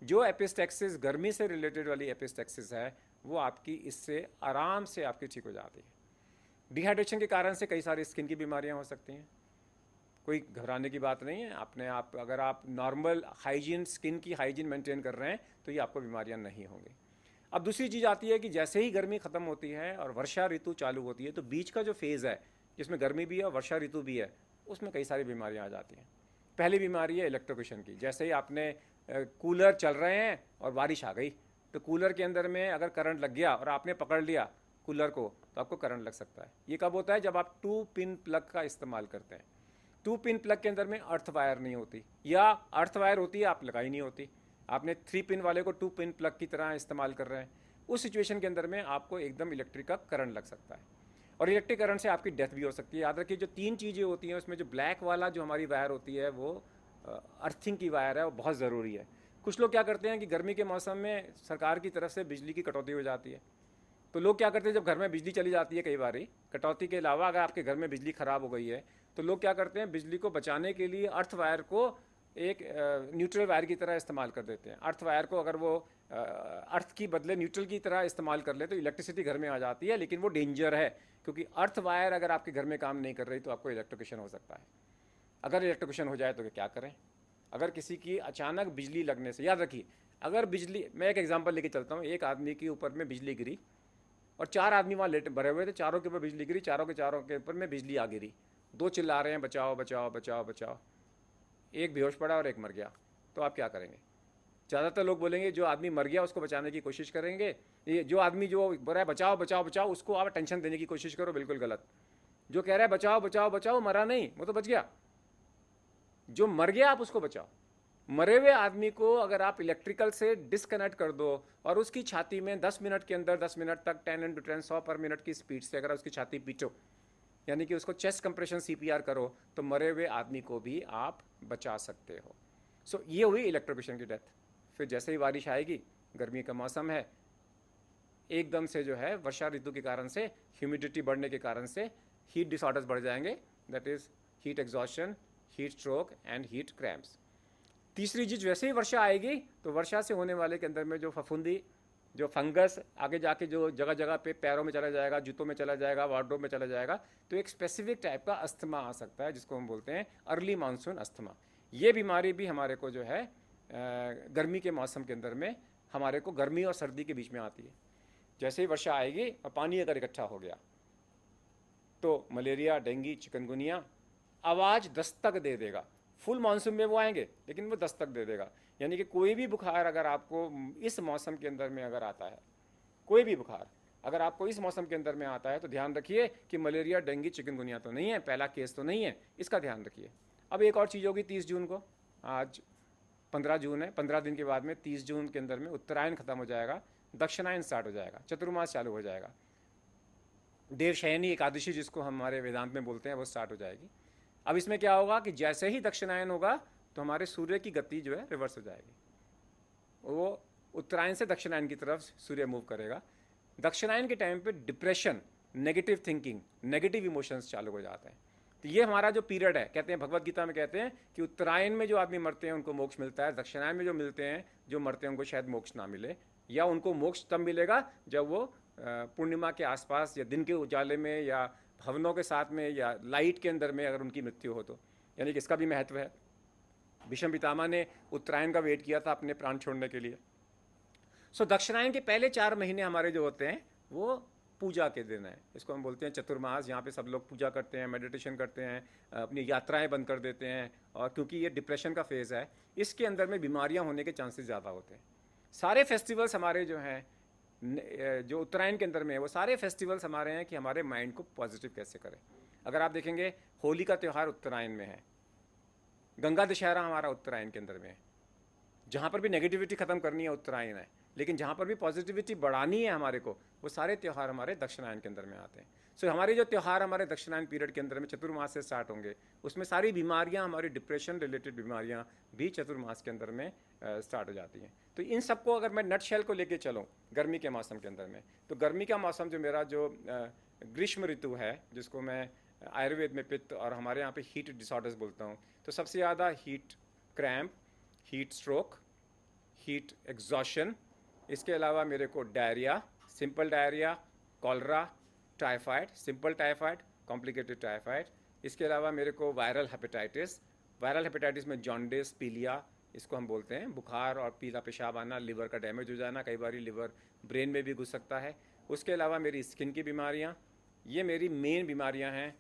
जो एपिस्टेक्सिस गर्मी से रिलेटेड वाली एपिस्टेक्सिस है वो आपकी इससे आराम से आपकी ठीक हो जाती है। डिहाइड्रेशन के कारण से कई सारी स्किन की बीमारियाँ हो सकती हैं, कोई घबराने की बात नहीं है। अगर आप नॉर्मल हाइजीन, स्किन की हाइजीन मेंटेन कर रहे हैं तो ये आपको बीमारियाँ नहीं होंगी। अब दूसरी चीज़ आती है कि जैसे ही गर्मी ख़त्म होती है और वर्षा ऋतु चालू होती है, तो बीच का जो फेज़ है जिसमें गर्मी भी है और वर्षा ऋतु भी है, उसमें कई सारी बीमारियां आ जाती हैं। पहली बीमारी है इलेक्ट्रोक्यूशन की। जैसे ही आपने कूलर चल रहे हैं और बारिश आ गई, तो कूलर के अंदर में अगर करंट लग गया और आपने पकड़ लिया कूलर को, तो आपको करंट लग सकता है। ये कब होता है? जब आप 2 पिन प्लग का इस्तेमाल करते हैं। 2 पिन प्लग के अंदर में अर्थ वायर नहीं होती, या अर्थ वायर होती है आप लगाई नहीं होती, आपने 3 पिन वाले को 2 पिन प्लग की तरह इस्तेमाल कर रहे हैं। उस सिचुएशन के अंदर में आपको एकदम इलेक्ट्रिक का करंट लग सकता है, और इलेक्ट्रिक करंट से आपकी डेथ भी हो सकती है। याद रखिए, जो 3 चीज़ें होती हैं उसमें जो ब्लैक वाला जो हमारी वायर होती है वो अर्थिंग की वायर है वो बहुत ज़रूरी है। कुछ लोग क्या करते हैं कि गर्मी के मौसम में सरकार की तरफ से बिजली की कटौती हो जाती है, तो लोग क्या करते हैं, जब घर में बिजली चली जाती है कई बार कटौती के अलावा अगर आपके घर में बिजली ख़राब हो गई है, तो लोग क्या करते हैं, बिजली को बचाने के लिए अर्थ वायर को एक न्यूट्रल वायर की तरह इस्तेमाल कर देते हैं। अर्थ वायर को अगर वो अर्थ की बदले न्यूट्रल की तरह इस्तेमाल कर ले तो इलेक्ट्रिसिटी घर में आ जाती है, लेकिन वो डेंजर है, क्योंकि अर्थ वायर अगर आपके घर में काम नहीं कर रही तो आपको इलेक्ट्रोक्यूशन हो सकता है। अगर इलेक्ट्रोक्यूशन हो जाए तो क्या करें? अगर किसी की अचानक बिजली लगने से, याद रखिए, अगर बिजली, मैं एक एग्जांपल लेके चलता हूँ, एक आदमी के ऊपर में बिजली गिरी और 4 आदमी वहाँ लेट भरे हुए थे, चारों के ऊपर बिजली गिरी, चारों के ऊपर में बिजली आ गिरी, 2 चिल्ला रहे हैं बचाओ बचाओ बचाओ बचाओ, एक बेहोश पड़ा और एक मर गया, तो आप क्या करेंगे? ज़्यादातर लोग बोलेंगे जो आदमी मर गया उसको बचाने की कोशिश करेंगे, ये जो आदमी जो बोल रहा है बचाओ बचाओ बचाओ उसको आप टेंशन देने की कोशिश करो, बिल्कुल गलत। जो कह रहा है बचाओ बचाओ बचाओ, मरा नहीं, वो तो बच गया। जो मर गया आप उसको बचाओ। मरे हुए आदमी को अगर आप इलेक्ट्रिकल से डिस्कनेक्ट कर दो और उसकी छाती में 10 मिनट के अंदर 10 मिनट तक 10 × 10 100 पर मिनट की स्पीड से अगर उसकी छाती पीटो, यानी कि उसको चेस्ट कंप्रेशन CPR करो, तो मरे हुए आदमी को भी आप बचा सकते हो। सो ये हुई इलेक्ट्रोक्यूशन की डेथ। फिर जैसे ही बारिश आएगी, गर्मी का मौसम है, एकदम से जो है वर्षा ऋतु के कारण से, ह्यूमिडिटी बढ़ने के कारण से हीट डिसऑर्डर्स बढ़ जाएंगे, that is heat exhaustion, heat stroke and heat cramps. तीसरी चीज, वैसे ही वर्षा आएगी तो वर्षा से होने वाले के अंदर में जो फफूंदी, जो फंगस आगे जाके जो जगह जगह पे पैरों में चला जाएगा, जूतों में चला जाएगा, वार्डरोब में चला जाएगा, तो एक स्पेसिफिक टाइप का अस्थमा आ सकता है, जिसको हम बोलते हैं अर्ली मानसून अस्थमा। ये बीमारी भी हमारे को जो है गर्मी के मौसम के अंदर में हमारे को गर्मी और सर्दी के बीच में आती है। जैसे ही वर्षा आएगी और पानी अगर इकट्ठा हो गया तो मलेरिया, डेंगू, चिकनगुनिया आवाज़ दस्तक दे देगा। फुल मानसून में वो आएंगे लेकिन वो दस्तक दे देगा, यानी कि कोई भी बुखार अगर आपको इस मौसम के अंदर में अगर आता है, कोई भी बुखार अगर आपको इस मौसम के अंदर में आता है, तो ध्यान रखिए कि मलेरिया, डेंगू, चिकनगुनिया तो नहीं है, पहला केस तो नहीं है, इसका ध्यान रखिए। अब एक और चीज़ होगी 30 जून को, आज 15 जून है, 15 दिन के बाद में 30 जून के अंदर में उत्तरायण खत्म हो जाएगा, दक्षिणायन स्टार्ट हो जाएगा, चतुर्मास चालू हो जाएगा, देवशयनी एकादशी जिसको हमारे वेदांत में बोलते हैं वो स्टार्ट हो जाएगी। अब इसमें क्या होगा कि जैसे ही दक्षिणायन होगा तो हमारे सूर्य की गति जो है रिवर्स हो जाएगी, वो उत्तरायण से दक्षिणायन की तरफ सूर्य मूव करेगा। दक्षिणायन के टाइम पे depression, negative thinking, negative emotions चालू हो जाते हैं। तो ये हमारा जो पीरियड है, कहते हैं भगवत गीता में कहते हैं कि उत्तरायण में जो आदमी मरते हैं उनको मोक्ष मिलता है, दक्षिणायन में जो मिलते हैं, जो मरते हैं उनको शायद मोक्ष ना मिले, या उनको मोक्ष तब मिलेगा जब वो पूर्णिमा के आसपास या दिन के उजाले में या भवनों के साथ में या लाइट के अंदर में अगर उनकी मृत्यु हो तो, यानी कि इसका भी महत्व है। भीष्म पितामह ने उत्तरायण का वेट किया था अपने प्राण छोड़ने के लिए। सो दक्षिणायन के पहले 4 महीने हमारे जो होते हैं वो पूजा के दिन है, इसको हम बोलते हैं चतुर्मास। यहाँ पे सब लोग पूजा करते हैं, मेडिटेशन करते हैं, अपनी यात्राएं बंद कर देते हैं, और क्योंकि ये डिप्रेशन का फेज़ है, इसके अंदर में बीमारियाँ होने के चांसेस ज़्यादा होते हैं। सारे फेस्टिवल्स हमारे जो हैं, जो उत्तरायण के अंदर में है, वो सारे फेस्टिवल्स हमारे हैं कि हमारे माइंड को पॉजिटिव कैसे करें। अगर आप देखेंगे, होली का त्यौहार उत्तरायण में है, गंगा दशहरा हमारा उत्तरायण के अंदर में है, जहाँ पर भी नेगेटिविटी ख़त्म करनी है उत्तरायण है, लेकिन जहाँ पर भी पॉजिटिविटी बढ़ानी है हमारे को, वो सारे त्यौहार हमारे दक्षिणायन के अंदर में आते हैं। सो हमारे जो त्यौहार हमारे दक्षिणायन पीरियड के अंदर में चतुर्मास से स्टार्ट होंगे, उसमें सारी बीमारियाँ, हमारी डिप्रेशन रिलेटेड बीमारियाँ भी चतुर्मास के अंदर में स्टार्ट हो जाती हैं। तो इन सबको अगर मैं नट शेल को लेके चलूँ गर्मी के मौसम के अंदर में, तो गर्मी का मौसम जो मेरा जो ग्रीष्म ऋतु है, जिसको मैं आयुर्वेद में पित्त और हमारे यहाँ पे हीट डिसऑर्डर्स बोलता हूँ, तो सबसे ज़्यादा heat cramp, heat stroke, heat exhaustion, इसके अलावा मेरे को diarrhoea, simple diarrhoea, cholera, typhoid, simple typhoid, complicated typhoid, इसके अलावा मेरे को वायरल हेपेटाइटिस में जॉन्डिस, पीलिया, इसको हम बोलते हैं, बुखार और पीला पेशाब आना, लिवर का डैमेज हो जाना, कई बार लिवर ब्रेन में भी घुस सकता है। उसके अलावा मेरी स्किन की बीमारियाँ, ये मेरी मेन बीमारियाँ हैं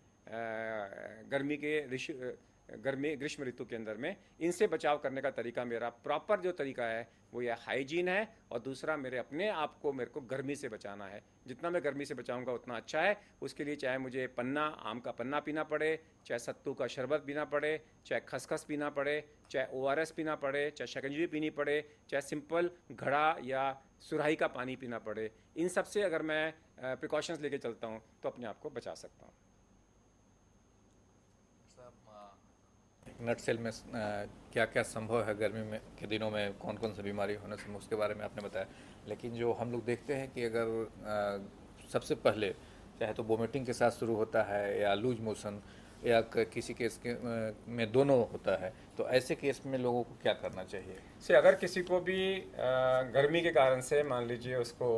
ग्रीष्म ऋतु के अंदर में। इनसे बचाव करने का तरीका, मेरा प्रॉपर जो तरीका है वो यह हाइजीन है, और दूसरा मेरे अपने आप को, मेरे को गर्मी से बचाना है। जितना मैं गर्मी से बचाऊंगा उतना अच्छा है। उसके लिए चाहे मुझे पन्ना, आम का पन्ना पीना पड़े, चाहे सत्तू का शरबत पीना पड़े, चाहे खसखस पीना पड़े, चाहे ORS पीना पड़े, चाहे शिकंजी पीनी पड़े, चाहे सिंपल घड़ा या सुराही का पानी पीना पड़े, इन सब से अगर मैं प्रिकॉशंस लेके चलता हूँ तो अपने आप को बचा सकता हूँ। नटसेल में क्या क्या संभव है गर्मी में के दिनों में कौन कौन सी बीमारी होने से उसके बारे में आपने बताया। लेकिन जो हम लोग देखते हैं कि अगर सबसे पहले चाहे तो वोमिटिंग के साथ शुरू होता है या लूज मोशन या किसी केस के में दोनों होता है, तो ऐसे केस में लोगों को क्या करना चाहिए? से अगर किसी को भी गर्मी के कारण से मान लीजिए उसको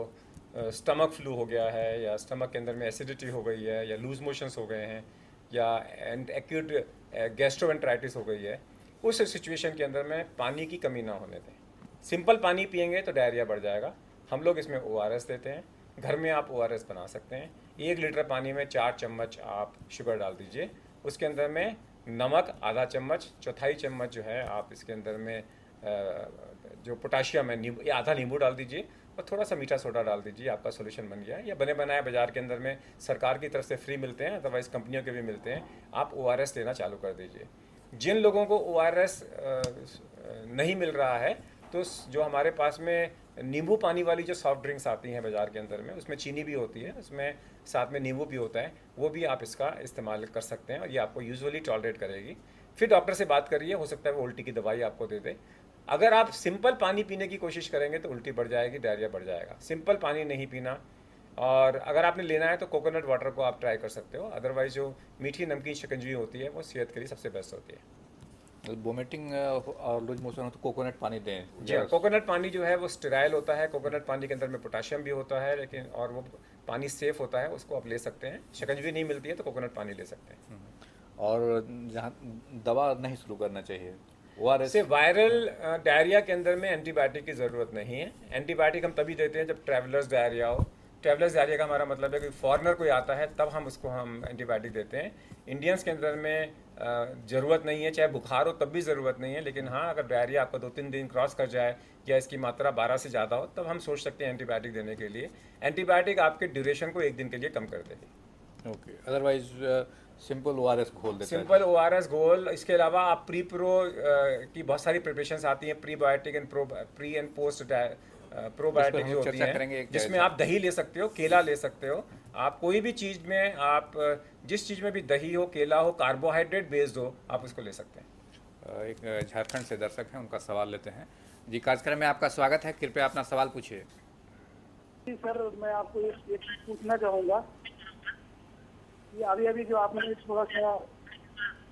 स्टमक फ्लू हो गया है या स्टमक के अंदर में एसिडिटी हो गई है या लूज मोशंस हो गए हैं या एक्यूट गैस्ट्रोएंटराइटिस हो गई है, उस सिचुएशन के अंदर में पानी की कमी ना होने दें। सिंपल पानी पियेंगे तो डायरिया बढ़ जाएगा। हम लोग इसमें ORS देते हैं। घर में आप ORS बना सकते हैं। 1 लीटर पानी में 4 चम्मच आप शुगर डाल दीजिए, उसके अंदर में नमक आधा चम्मच, चौथाई चम्मच जो है आप इसके अंदर में जो पोटाशियम है नींबू या आधा नींबू डाल दीजिए और थोड़ा सा मीठा सोडा डाल दीजिए, आपका सोल्यूशन बन गया है। या बने बनाए बाजार के अंदर में सरकार की तरफ से फ्री मिलते हैं, अदरवाइज कंपनियों के भी मिलते हैं। आप ORS लेना चालू कर दीजिए। जिन लोगों को ORS नहीं मिल रहा है तो जो हमारे पास में नींबू पानी वाली जो सॉफ्ट ड्रिंक्स आती हैं बाज़ार के अंदर में, उसमें चीनी भी होती है, उसमें साथ में नींबू भी होता है, वो भी आप इसका इस्तेमाल कर सकते हैं और ये आपको यूजुअली टॉलरेट करेगी। फिर डॉक्टर से बात करिए, हो सकता है वो उल्टी की दवाई आपको दे दे। अगर आप सिंपल पानी पीने की कोशिश करेंगे तो उल्टी बढ़ जाएगी, डायरिया बढ़ जाएगा। सिंपल पानी नहीं पीना, और अगर आपने लेना है तो कोकोनट वाटर को आप ट्राई कर सकते हो। अदरवाइज जो मीठी नमकीन शिकंजी होती है वो सेहत के लिए सबसे बेस्ट होती है। वोमिटिंग और लूज मोशन हो तो कोकोनट पानी दें। जी हाँ, कोकोनट पानी जो है वो स्टेराइल होता है। कोकोनट पानी के अंदर में पोटाशियम भी होता है, लेकिन और वो पानी सेफ होता है, उसको आप ले सकते हैं। शिकंजी नहीं मिलती है तो कोकोनट पानी ले सकते हैं। और जहाँ दवा नहीं शुरू करना चाहिए, ORS से वायरल डायरिया के अंदर में एंटीबायोटिक की ज़रूरत नहीं है। एंटीबायोटिक हम तभी देते हैं जब ट्रैवलर्स डायरिया हो। ट्रैवलर्स डायरिया का हमारा मतलब है कि फॉरेनर कोई आता है तब हम उसको हम एंटीबायोटिक देते हैं। इंडियंस के अंदर में ज़रूरत नहीं है, चाहे बुखार हो तब भी ज़रूरत नहीं है। लेकिन हाँ, अगर डायरिया आपका 2-3 दिन क्रॉस कर जाए या इसकी मात्रा 12 से ज़्यादा हो तब हम सोच सकते हैं एंटीबायोटिक देने के लिए। एंटीबायोटिक आपके ड्यूरेशन को 1 दिन के लिए कम कर देगी। ओके, अदरवाइज सिंपल ORS घोल देता है। सिंपल ORS घोल। इसके अलावा आप प्रो की बहुत सारी प्रिपरेशंस आती हैं, prebiotic and pre and post probiotic जो होती हैं, जिसमें आप दही ले सकते हो, केला ले सकते हो। आप कोई भी चीज़ में आप जिस चीज़ में भी दही हो, केला हो, कार्बोहाइड्रेट बेस्ड हो, आप उसको ले सकते हैं। एक झारखंड से दर्शक हैं, उनका सवाल लेते हैं। जी, कार्यक्रम में आपका स्वागत है, कृपया अपना सवाल पूछिए। जी सर, मैं आपको एक चीज पूछना चाहूँगा कि अभी अभी जो आपने थोड़ा सा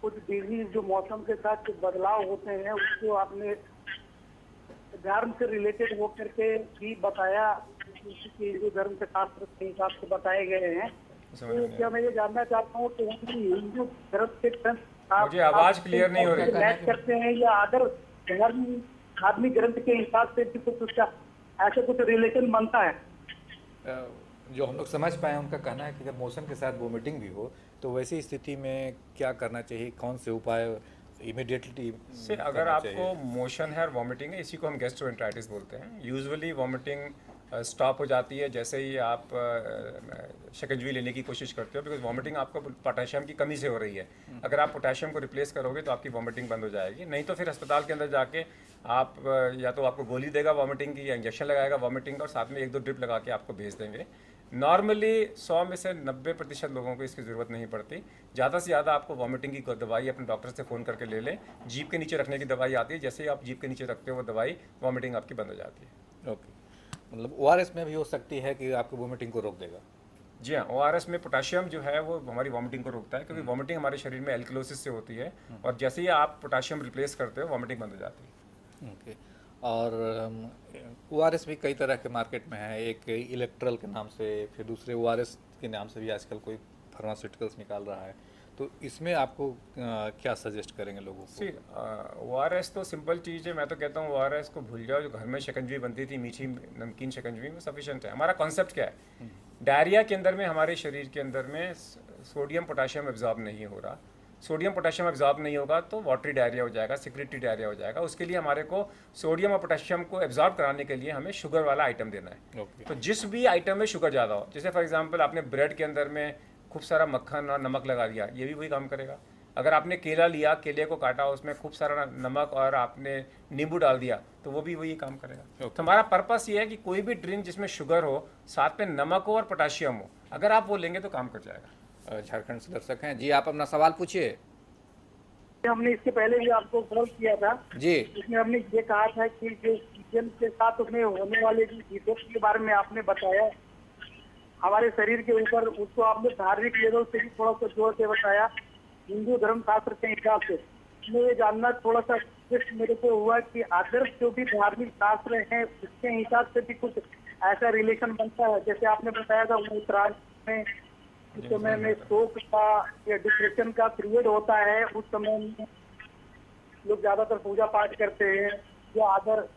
कुछ डिजीज जो मौसम के साथ जो बदलाव होते हैं उसको आपने धर्म से रिलेटेड होकर के भी बताया, कि जो धर्म से शास्त्र के हिसाब से बताए गए हैं। तो क्या मैं ये जानना चाहता हूँ कि हिंदू धर्म के मुझे आवाज़ क्लियर नहीं हो रही मैच करते हैं या अदर धर्म धार्मिक ग्रंथ के हिसाब से भी कुछ उसका ऐसे कुछ रिलेशन बनता है? जो हम लोग समझ पाए उनका कहना है कि अगर मौसम के साथ वोमिटिंग भी हो तो वैसी स्थिति में क्या करना चाहिए, कौन से उपाय इमीडिएटली से अगर आपको मोशन है और वॉमिटिंग है, इसी को हम गैस्ट्रोएंटराइटिस बोलते हैं। यूजुअली वॉमिटिंग स्टॉप हो जाती है जैसे ही आप शिकंजी लेने की कोशिश करते हो, बिकॉज वॉमिटिंग आपको पोटेशियम की कमी से हो रही है। अगर आप पोटेशियम को रिप्लेस करोगे तो आपकी वॉमिटिंग बंद हो जाएगी। नहीं तो फिर अस्पताल के अंदर जाके आप या तो आपको गोली देगा वॉमिटिंग की या इंजेक्शन लगाएगा वॉमिटिंग, और साथ में 1-2 ड्रिप लगा के आपको भेज देंगे। नॉर्मली 100 में से 90% लोगों को इसकी ज़रूरत नहीं पड़ती। ज़्यादा से ज़्यादा आपको वॉमिटिंग की दवाई अपने डॉक्टर से फ़ोन करके ले लें। जीभ के नीचे रखने की दवाई आती है, जैसे ही आप जीभ के नीचे रखते हो वो दवाई, वॉमिटिंग आपकी बंद हो जाती है। ओके, मतलब ORS में भी हो सकती है कि आपकी वोमिटिंग को रोक देगा? जी हाँ, ORS में पोटाशियम जो है वो हमारी वॉमिटिंग को रोकता है, क्योंकि वॉमिटिंग हमारे शरीर में एल्कलोसिस से होती है, और जैसे ही आप पोटाशियम रिप्लेस करते हो वॉमिटिंग बंद हो जाती है। ओके, और ORS भी कई तरह के मार्केट में है, एक इलेक्ट्रल के नाम से, फिर दूसरे ORS के नाम से भी आजकल कोई फार्मास्यूटिकल्स निकाल रहा है, तो इसमें आपको क्या सजेस्ट करेंगे लोगों को? ORS तो सिंपल चीज़ है। मैं तो कहता हूँ ORS को भूल जाओ। जो घर में शिकंजी बनती थी, मीठी नमकीन शिकंजी, वो सफिशिएंट है। हमारा कॉन्सेप्ट क्या है, डायरिया के अंदर में हमारे शरीर के अंदर में सोडियम पोटाशियम एब्जॉर्ब नहीं हो रहा। सोडियम पोटेशियम एब्जॉर्ब नहीं होगा तो वाटरी डायरिया हो जाएगा, सिक्रेटरी डायरिया हो जाएगा। उसके लिए हमारे को सोडियम और पोटेशियम को एब्जॉर्ब कराने के लिए हमें शुगर वाला आइटम देना है। तो जिस भी आइटम में शुगर ज़्यादा हो, जैसे फॉर एग्जांपल आपने ब्रेड के अंदर में खूब सारा मक्खन और नमक लगा दिया, ये भी वही काम करेगा। अगर आपने केला लिया, केले को काटा, उसमें खूब सारा नमक और आपने नींबू डाल दिया, तो वो भी वही काम करेगा। तो हमारा पर्पस ये है कि कोई भी ड्रिंक जिसमें शुगर हो, साथ में नमक हो और पोटाशियम हो, अगर आप वो लेंगे तो काम कर जाएगा। झारखंड से दर्शक हैं जी, आप अपना सवाल पूछिए। हमने इसके पहले भी आपको कॉल किया था, जी इसमें हमने ये कहा था कि जो सीजन के साथ उसमें होने वाले जो इफेक्ट के बारे में आपने बताया हमारे शरीर के ऊपर, उसको आपने धार्मिक लेवल से भी थोड़ा सा जोर के बताया, हिंदू धर्म शास्त्र के हिसाब से। मैं ये जानना थोड़ा सा जिस मेरे को हुआ कि आदर्श जो भी धार्मिक शास्त्र है उसके हिसाब से भी कुछ ऐसा रिलेशन बनता है, जैसे आपने बताया था उत्तरायण में उस समय में शोक का या डिप्रेशन का पीरियड होता है, उस समय में लोग ज्यादातर पूजा पाठ करते हैं या आदर।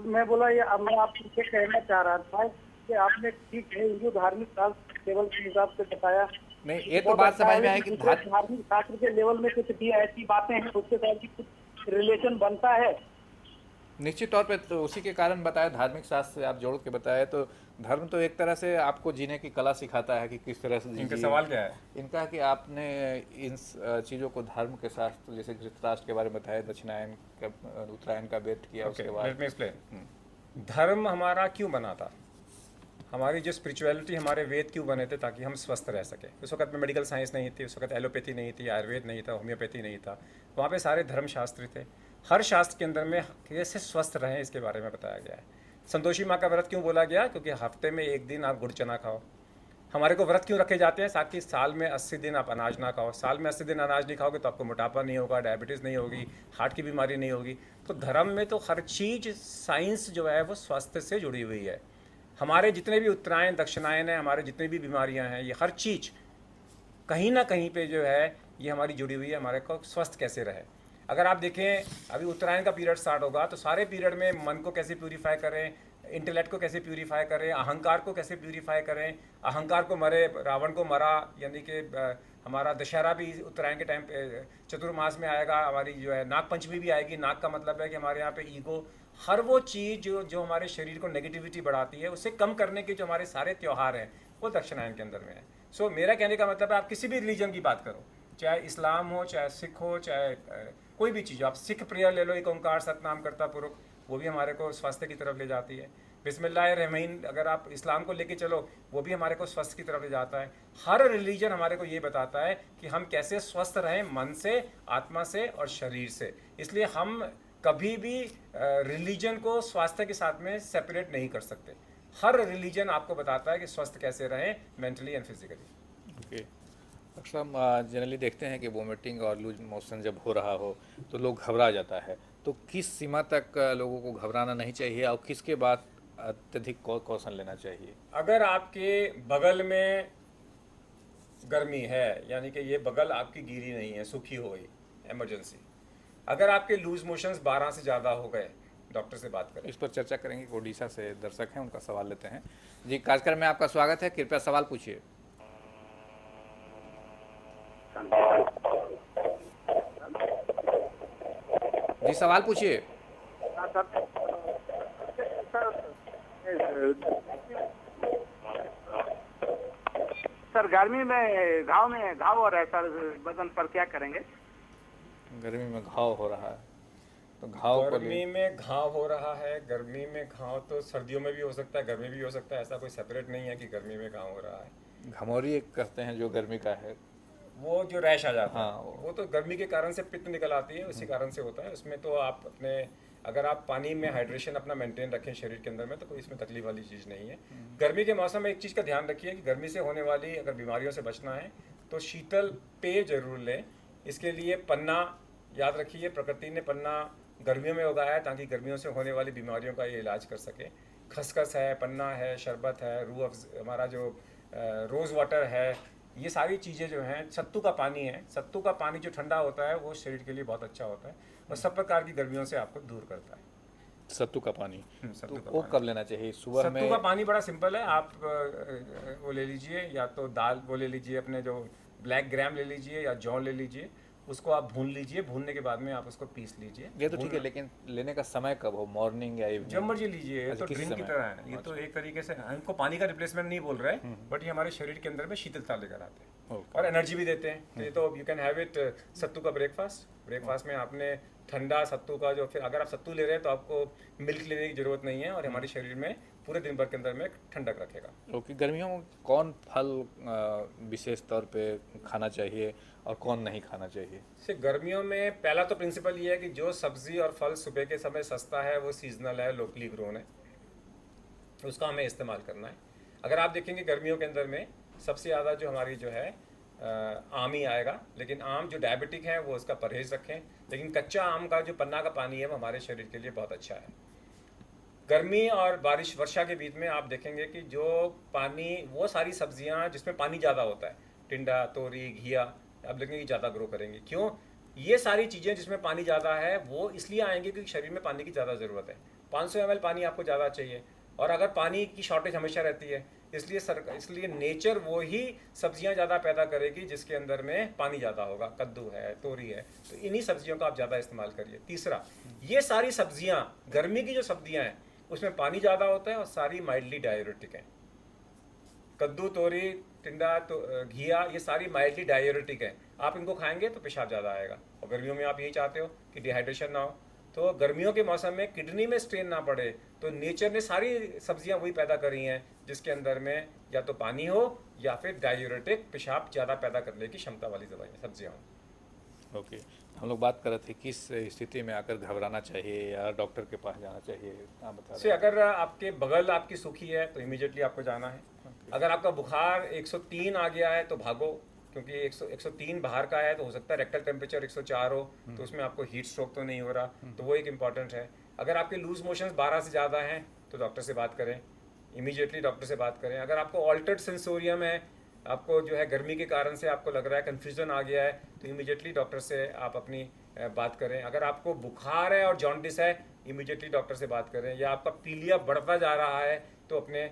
मैं बोला ये अब मैं आपको ये कहना चाह रहा था कि आपने ठीक है हिंदू धार्मिक शास्त्र लेवल के हिसाब से बताया, नहीं, ये तो बात समझ में आई कि धार्मिक शास्त्र के लेवल में कुछ भी ऐसी बातें हैं उसके साथ भी कुछ रिलेशन बनता है। निश्चित तौर पे तो उसी के कारण बताया, धार्मिक शास्त्र से आप जोड़ के बताया। तो धर्म तो एक तरह से आपको जीने की कला सिखाता है कि किस तरह से इनका जीजिए। सवाल क्या है? इनका कि आपने इन चीज़ों को धर्म के साथ, जैसे धृतराष्ट्र के बारे में बताया, दक्षिणायन का उत्तरायण का वेट किया, उसके बाद लेट मी एक्सप्लेन। धर्म हमारा क्यों बना था? हमारी जो स्पिरिचुअलिटी, हमारे वेद क्यों बने थे? ताकि हम स्वस्थ रह सके। उस वक्त में मेडिकल साइंस नहीं थी, उस वक्त एलोपैथी नहीं थी, आयुर्वेद नहीं था, होम्योपैथी नहीं था। वहाँ पे सारे धर्म शास्त्र थे। हर शास्त्र के अंदर में कैसे स्वस्थ रहें इसके बारे में बताया गया है। संतोषी माँ का व्रत क्यों बोला गया? क्योंकि हफ्ते में एक दिन आप गुड़ चना खाओ। हमारे को व्रत क्यों रखे जाते हैं? ताकि साल में 80 दिन आप अनाज ना खाओ। साल में 80 दिन अनाज नहीं खाओगे तो आपको मोटापा नहीं होगा, डायबिटीज़ नहीं होगी, हार्ट की बीमारी नहीं होगी। तो धर्म में तो हर चीज़, साइंस जो है वो स्वास्थ्य से जुड़ी हुई है। हमारे जितने भी उत्तरायण दक्षिणायन है, हमारे जितनी भी बीमारियां हैं, ये हर चीज़ कहीं ना कहीं पे जो है ये हमारी जुड़ी हुई है, हमारे को स्वस्थ कैसे रहे। अगर आप देखें अभी उत्तरायण का पीरियड स्टार्ट होगा तो सारे पीरियड में मन को कैसे प्यूरीफाई करें, इंटेलेक्ट को कैसे प्यूरीफाई करें, अहंकार को कैसे प्यूरीफाई करें। अहंकार को मरे, रावण को मरा, यानी कि हमारा दशहरा भी उत्तरायण के टाइम पे चतुर्मास में आएगा। हमारी जो है नाग पंचमी भी आएगी। नाग का मतलब है कि हमारे यहाँ पे ईगो, हर वो चीज़ जो हमारे शरीर को नेगेटिविटी बढ़ाती है, उसे कम करने के जो हमारे सारे त्यौहार हैं वो दक्षिणायन के अंदर में है। सो मेरा कहने का मतलब है आप किसी भी रिलीजन की बात करो, चाहे इस्लाम हो, चाहे सिख हो, चाहे कोई भी चीज़। आप सिख प्रेयर ले लो, एक ओंकार सतनाम करता पुरुष, वो भी हमारे को स्वास्थ्य की तरफ ले जाती है। बिस्मिल्लाहिर्रहमानिर्रहीम अगर आप इस्लाम को लेके चलो, वो भी हमारे को स्वास्थ्य की तरफ ले जाता है। हर रिलीजन हमारे को ये बताता है कि हम कैसे स्वस्थ रहें, मन से, आत्मा से और शरीर से। इसलिए हम कभी भी रिलीजन को स्वास्थ्य के साथ में सेपरेट नहीं कर सकते। हर रिलीजन आपको बताता है कि स्वस्थ कैसे रहें, mentally and physically. Okay doctor साहब, जनरली देखते हैं कि वोमिटिंग और लूज मोशन जब हो रहा हो तो लोग घबरा जाता है। तो किस सीमा तक लोगों को घबराना नहीं चाहिए और किसके बाद अत्यधिक कौशन लेना चाहिए? अगर आपके बगल में गर्मी है, यानी कि ये बगल आपकी गीली नहीं है, सूखी हो गई, इमरजेंसी। अगर आपके लूज मोशंस 12 से ज़्यादा हो गए, डॉक्टर से बात करें। इस पर चर्चा करेंगे। ओडिशा से दर्शक हैं, उनका सवाल लेते हैं। जी, कार्यक्रम में आपका स्वागत है, कृपया सवाल पूछिए। जी, सवाल पूछिए। सर गर्मी में घाव हो रहा है सर, बदन पर क्या करेंगे? गर्मी में घाव हो रहा है तो घाव को गर्मी में घाव हो रहा है, गर्मी में घाव तो सर्दियों में भी हो सकता है, गर्मी भी हो सकता है। ऐसा कोई सेपरेट नहीं है कि गर्मी में घाव हो रहा है। घमौरी एक कहते हैं जो गर्मी का है, वो जो रैश आ जाता हाँ, है वो तो गर्मी के कारण से पित्त निकल आती है, उसी कारण से होता है। उसमें तो आप अपने, अगर आप पानी में हाइड्रेशन अपना मेंटेन रखें शरीर के अंदर में, तो कोई इसमें तकलीफ वाली चीज़ नहीं है। गर्मी के मौसम में एक चीज़ का ध्यान रखिए कि गर्मी से होने वाली अगर बीमारियों से बचना है तो शीतल पेय जरूर लें। इसके लिए पन्ना याद रखिए, प्रकृति ने पन्ना गर्मियों में उगाया है ताकि गर्मियों से होने वाली बीमारियों का ये इलाज कर सके। खसखस है, पन्ना है, शरबत है, हमारा जो रोज़ वाटर है, ये सारी चीज़ें जो हैं, सत्तू का पानी है, सत्तू का पानी जो ठंडा होता है वो शरीर के लिए बहुत अच्छा होता है और सब प्रकार की गर्मियों से आपको दूर करता है। सत्तू का पानी। सत्तू तो का वो पानी। कब लेना चाहिए? सुबह में? सत्तू का पानी बड़ा सिंपल है। आप वो ले लीजिए, या तो दाल वो ले लीजिए, अपने जो ब्लैक ग्राम ले लीजिए या जौ ले लीजिए, उसको आप भून लीजिए। भूनने के बाद में आप उसको पीस लीजिए। ये तो ठीक है, लेकिन लेने का समय कब हो? मॉर्निंग या इवनिंग? जब मर्जी लीजिए। ये अच्छा, तो किसी ड्रिंक की समय? तरह है। ये तो एक तरीके से हमको पानी का रिप्लेसमेंट नहीं बोल रहे, बट ये हमारे शरीर के अंदर में शीतलता लेकर आते हैं ओके। और एनर्जी भी देते हैं। तो ये तो यू कैन हैव इट सत्तू का ब्रेकफास्ट में आपने ठंडा सत्तू का जो, फिर अगर आप सत्तू ले रहे हैं तो आपको मिल्क लेने की ज़रूरत नहीं है और हमारे शरीर में पूरे दिन भर के अंदर में ठंडक रखेगा। क्योंकि गर्मियों में कौन फल विशेष तौर पे खाना चाहिए और कौन नहीं खाना चाहिए? सिर्फ गर्मियों में पहला तो प्रिंसिपल ये है कि जो सब्जी और फल सुबह के समय सस्ता है, वो सीजनल है, लोकली ग्रोन है, उसका हमें इस्तेमाल करना है। अगर आप देखेंगे गर्मियों के अंदर में सबसे ज़्यादा जो हमारी जो है आम ही आएगा, लेकिन आम जो डायबिटिक है वो उसका परहेज़ रखें। लेकिन कच्चा आम का जो पन्ना का पानी है वो हमारे शरीर के लिए बहुत अच्छा है। गर्मी और बारिश वर्षा के बीच में आप देखेंगे कि जो पानी, वो सारी सब्जियां जिसमें पानी ज़्यादा होता है, टिंडा, तोरी, घिया, आप देखेंगे ज़्यादा ग्रो करेंगी। क्यों? ये सारी चीज़ें जिसमें पानी ज़्यादा है वो इसलिए आएंगी क्योंकि शरीर में पानी की ज़्यादा ज़रूरत है। 500 ml पानी आपको ज़्यादा चाहिए, और अगर पानी की शॉर्टेज हमेशा रहती है, इसलिए नेचर वो ही सब्जियां ज़्यादा पैदा करेगी जिसके अंदर में पानी ज़्यादा होगा। कद्दू है, तोरी है, तो इन्हीं सब्जियों का आप ज़्यादा इस्तेमाल करिए। तीसरा, ये सारी सब्जियां, गर्मी की जो सब्जियां हैं उसमें पानी ज़्यादा होता है और सारी माइल्डली डाययूरेटिक हैं। कद्दू, तोरी, टिंडा, तो घिया, ये सारी माइल्डली डाययूरेटिक हैं। आप इनको खाएंगे तो पेशाब ज़्यादा आएगा, और गर्मियों में आप यही चाहते हो कि डिहाइड्रेशन ना हो। तो गर्मियों के मौसम में किडनी में स्ट्रेन ना पड़े, तो नेचर ने सारी सब्जियां वही पैदा करी हैं जिसके अंदर में या तो पानी हो या फिर डाययूरेटिक, पेशाब ज़्यादा पैदा करने की क्षमता वाली सब्जियां हों। ओके, हम लोग बात कर रहे थे किस स्थिति में आकर घबराना चाहिए या डॉक्टर के पास जाना चाहिए, आप बता रहे से अगर आपके बगल आपकी सूखी है तो इमीडिएटली आपको जाना है। अगर आपका बुखार 103 आ गया है तो भागो, क्योंकि 103 बाहर का है तो हो सकता है रेक्टल टेम्परेचर 104 हो, तो उसमें आपको हीट स्ट्रोक तो नहीं हो रहा, तो वो एक इम्पॉर्टेंट है। अगर आपके लूज मोशंस 12 से ज़्यादा हैं तो डॉक्टर से बात करें, इमीडिएटली डॉक्टर से बात करें। अगर आपको ऑल्टर्ड सेंसोरियम है, आपको जो है गर्मी के कारण से आपको लग रहा है कन्फ्यूजन आ गया है, तो इमीडिएटली डॉक्टर से आप अपनी बात करें। अगर आपको बुखार है और जॉन्डिस है, इमीडिएटली डॉक्टर से बात करें। या आपका पीलिया बढ़ता जा रहा है तो अपने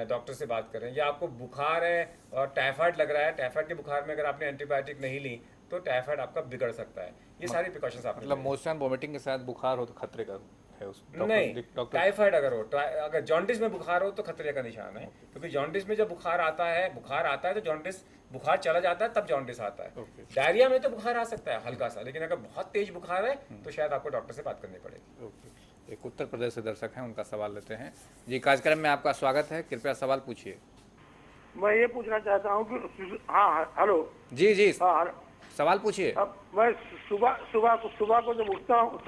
डॉक्टर से बात करें। या आपको बुखार है और टाइफाइड लग रहा है, टाइफाइड के बुखार में अगर आपने एंटीबायोटिक नहीं ली तो टाइफाइड आपका बिगड़ सकता है। ये सारी प्रिकॉशंस आपने मतलब मोशन वोमिटिंग के साथ बुखार हो तो खतरे का है उस नहीं, टाइफाइड अगर हो, अगर जॉन्डिस में बुखार हो तो खतरे का निशान है, क्योंकि जॉन्डिस में जब बुखार आता है तो जॉन्डिस, बुखार चला जाता है तब जॉन्डिस आता है। डायरिया में तो बुखार आ सकता है हल्का सा, लेकिन अगर बहुत तेज बुखार है तो शायद आपको डॉक्टर से बात करनी पड़ेगी। एक उत्तर प्रदेश से दर्शक हैं, उनका सवाल लेते हैं। जी, कार्यक्रम में आपका स्वागत है, कृपया सवाल पूछिए। मैं ये पूछना चाहता हूँ कि हाँ, हेलो जी जी, हाँ, सवाल पूछिए। अब मैं सुबह को जब उठता हूँ,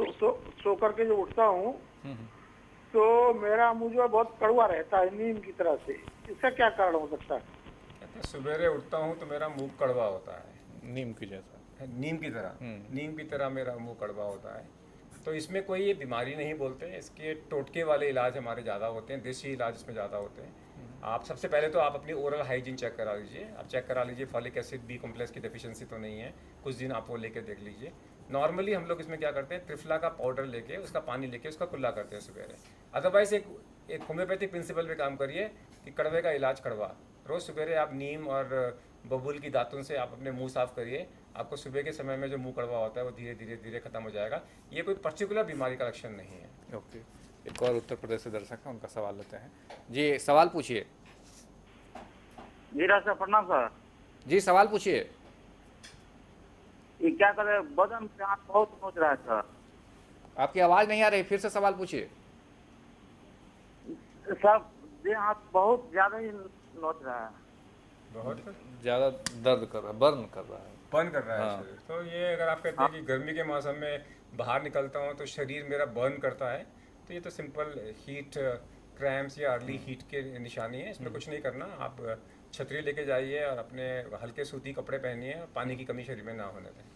सो करके जब उठता हूँ तो मेरा मुंह जो है बहुत कड़वा रहता है, नीम की तरह से। इसका क्या कारण हो सकता है? सवेरे उठता हूँ तो मेरा मुंह कड़वा होता है, नीम की जैसा, नीम की तरह मेरा मुंह कड़वा होता है। तो इसमें कोई ये बीमारी नहीं बोलते, इसके टोटके वाले इलाज हमारे ज़्यादा होते हैं, देसी इलाज इसमें ज़्यादा होते हैं। आप सबसे पहले तो आप अपनी ओरल हाइजीन चेक करा लीजिए। आप चेक करा लीजिए फॉलिक एसिड बी कॉम्प्लेक्स की डेफिशिएंसी तो नहीं है, कुछ दिन आप वो लेके देख लीजिए। नॉर्मली हम लोग इसमें क्या करते हैं, त्रिफला का पाउडर लेके उसका पानी लेके उसका कुल्ला करते हैं सवेरे। अदरवाइज एक होम्योपैथिक प्रिंसिपल पे काम करिए कि कड़वे का इलाज कड़वा। रोज़ सवेरे आप नीम और बबूल की दातुन से आप अपने मुंह साफ करिए, आपको सुबह के समय में जो मुंह कड़वा होता है वो धीरे धीरे धीरे खत्म हो जाएगा। ये कोई पर्टिकुलर बीमारी का लक्षण नहीं है। ओके, एक और उत्तर प्रदेश से दर्शक हैं, उनका सवाल लेते हैं। जी, सवाल पूछिए। जी सर, प्रणाम सर। जी, सवाल पूछिए। ये क्या करे, बदन पे हाथ बहुत नोच रहा है सर। आपकी आवाज़ नहीं आ रही, फिर से सवाल पूछिए। सब देह हाथ बहुत ज्यादा ही नोच रहा है, बहुत ज़्यादा दर्द कर रहा है, बर्न कर रहा है, बर्न कर रहा है शरीर। तो ये अगर आप कहते हैं कि गर्मी के मौसम में बाहर निकलता हूँ तो शरीर मेरा बर्न करता है, तो ये तो सिंपल हीट क्रैम्प्स या अर्ली हीट के निशानी है। इसमें कुछ नहीं करना, आप छतरी लेके जाइए और अपने हल्के सूती कपड़े पहनिए और पानी की कमी शरीर में ना होने दें।